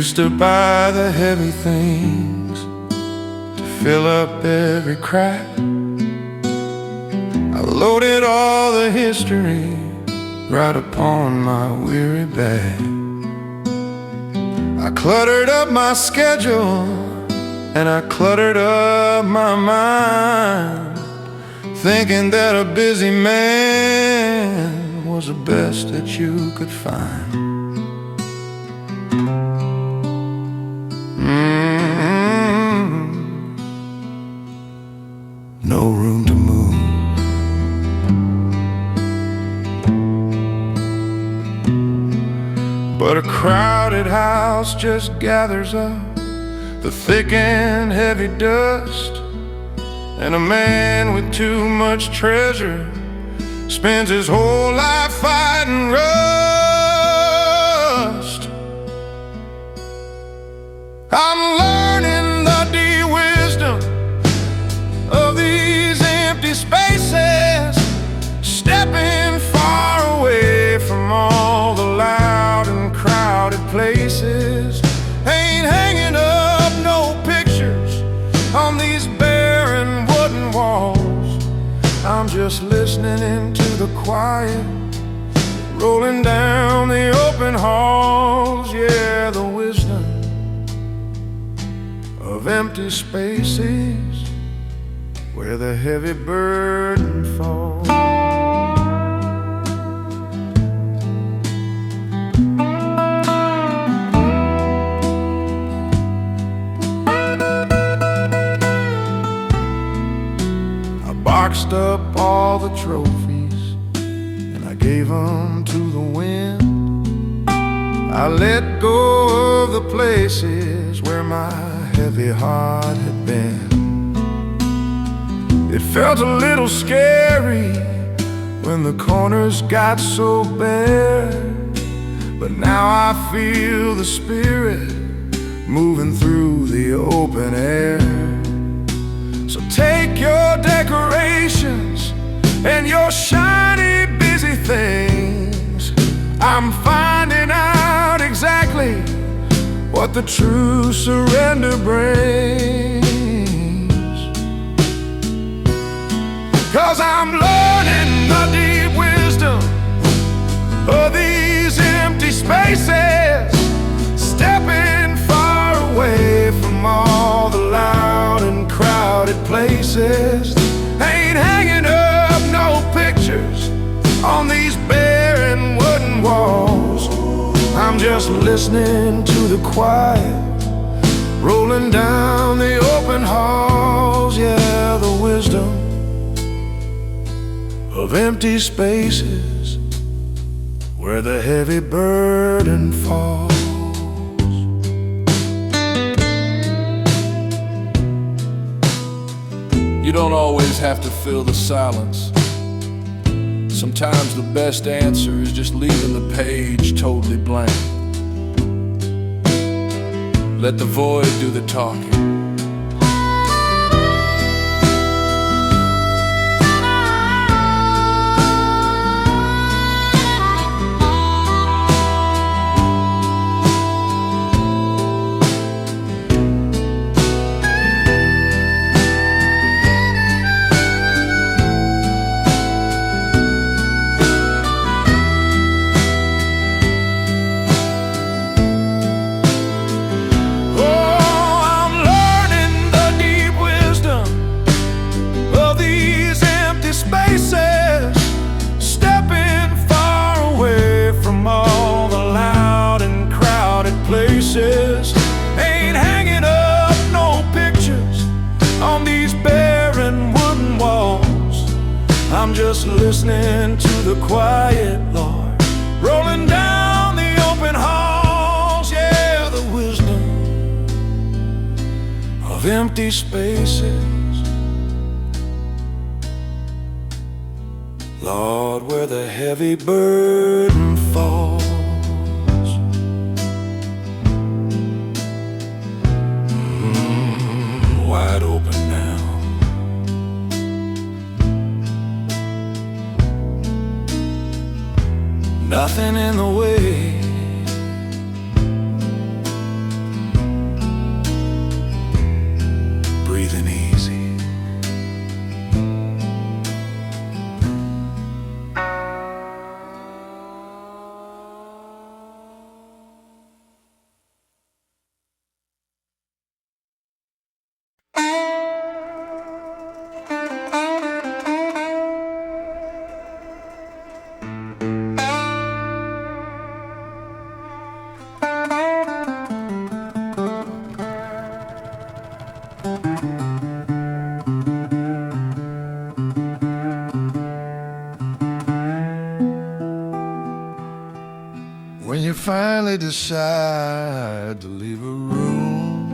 used to buy the heavy things to fill up every crack. I loaded all the history right upon my weary back. I cluttered up my schedule and I cluttered up my mind, thinking that a busy man was the best that you could find. No room to move. But a crowded house just gathers up the thick and heavy dust, and a man with too much treasure spends his whole life fighting rust. I'm learning the deep wisdom of these empty spaces, stepping far away from all the loud and crowded places. Ain't hanging up no pictures on these barren wooden walls. I'm just listening into the quiet, rolling down the open halls. Yeah, the wisdom of empty spaces where the heavy burden falls. I boxed up all the trophies and I gave them to the wind. I let go of the places where my heavy heart had been. It felt a little scary when the corners got so bare, but now I feel the spirit moving through the open air. So take your decorations and your shiny busy things. I'm finding out exactly what the true surrender brings. 'Cause I'm learning the deep wisdom of these empty spaces, stepping far away from all the loud and crowded places. Ain't hanging up no pictures on these barren wooden walls. I'm just listening to the quiet, rolling down the open halls. Yeah, the wisdom of empty spaces where the heavy burden falls. You don't always have to fill the silence. Sometimes the best answer is just leaving the page totally blank. Let the void do the talking. Ain't hanging up no pictures on these barren wooden walls. I'm just listening to the quiet, Lord, rolling down the open halls. Yeah, the wisdom of empty spaces, Lord, where the heavy burden falls. Wide open now. Nothing in the way, finally decide to leave a room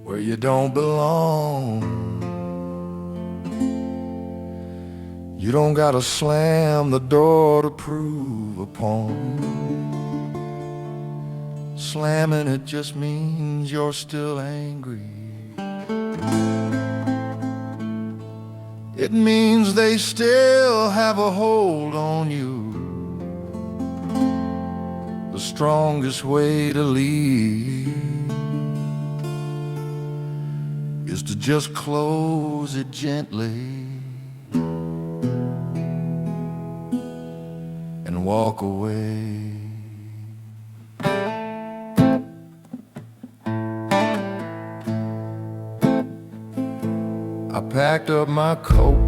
where you don't belong, you don't gotta slam the door to prove a point. Slamming it just means you're still angry. It means they still have a hold on you. The strongest way to leave is to just close it gently and walk away. I packed up my coat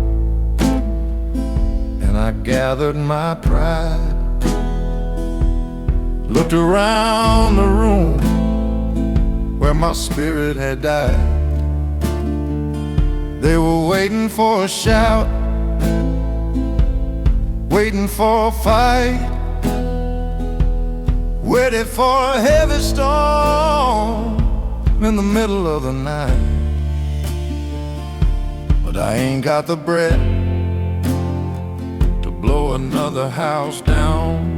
and I gathered my pride, looked around the room where my spirit had died. They were waiting for a shout, waiting for a fight, waiting for a heavy storm in the middle of the night. But I ain't got the breath to blow another house down.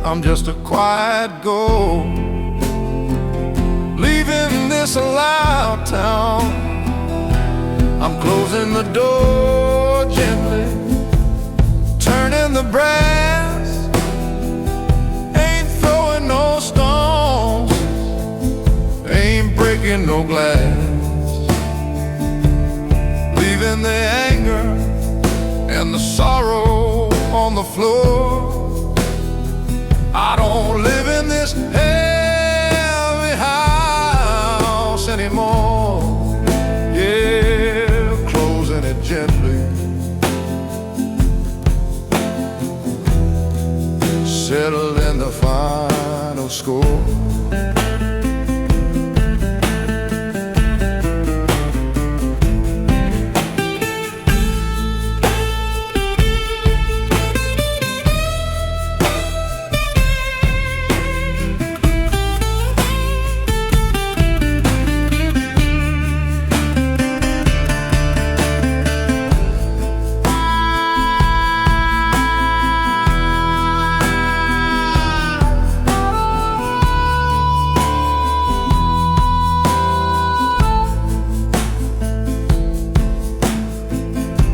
I'm just a quiet ghost leaving this loud town. I'm closing the door gently, turning the brass, ain't throwing no stones, ain't breaking no glass. Leaving the anger and the sorrow on the floor. I don't live in this heavy house anymore. Yeah, closing it gently, settling the final score.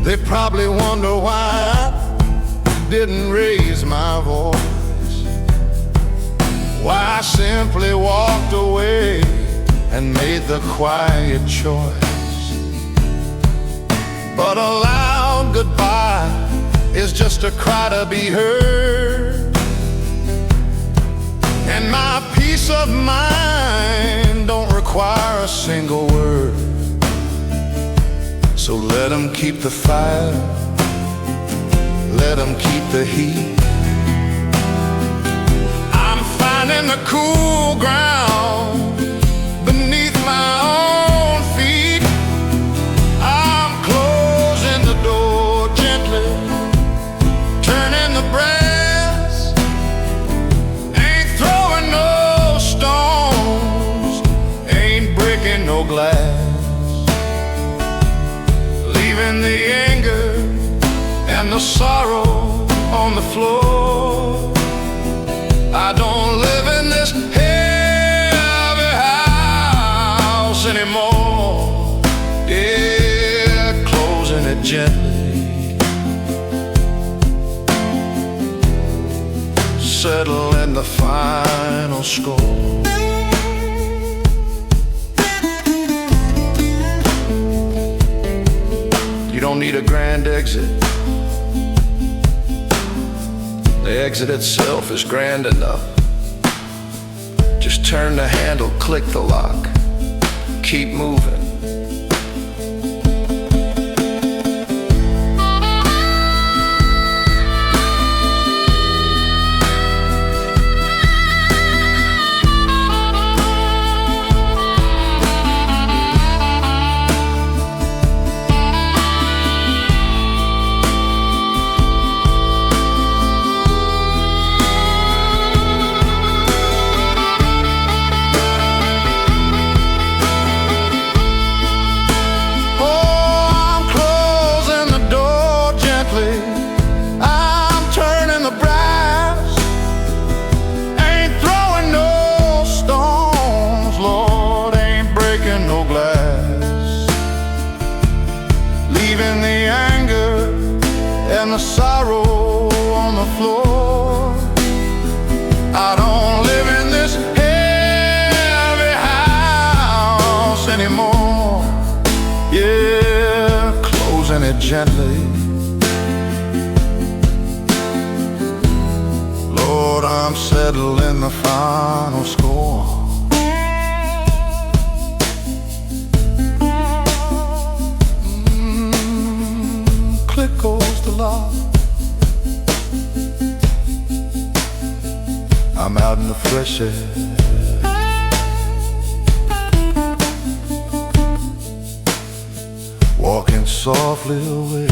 They probably wonder why I didn't raise my voice, why I simply walked away and made the quiet choice. But a loud goodbye is just a cry to be heard, and my peace of mind don't require a single word. So let them keep the fire, let them keep the heat. I'm finding the cool ground beneath my own feet. I'm closing the door gently, turning the brass, ain't throwing no stones, ain't breaking no glass. Leaving the anger and the sorrow on the floor. I don't live in this heavy house anymore. Yeah, closing it gently, settling the final score. You don't need a grand exit. The exit itself is grand enough. Just turn the handle, click the lock, keep moving. gently. Lord, I'm settling the final score. Click goes the lock. I'm out in the fresh air, walking softly away.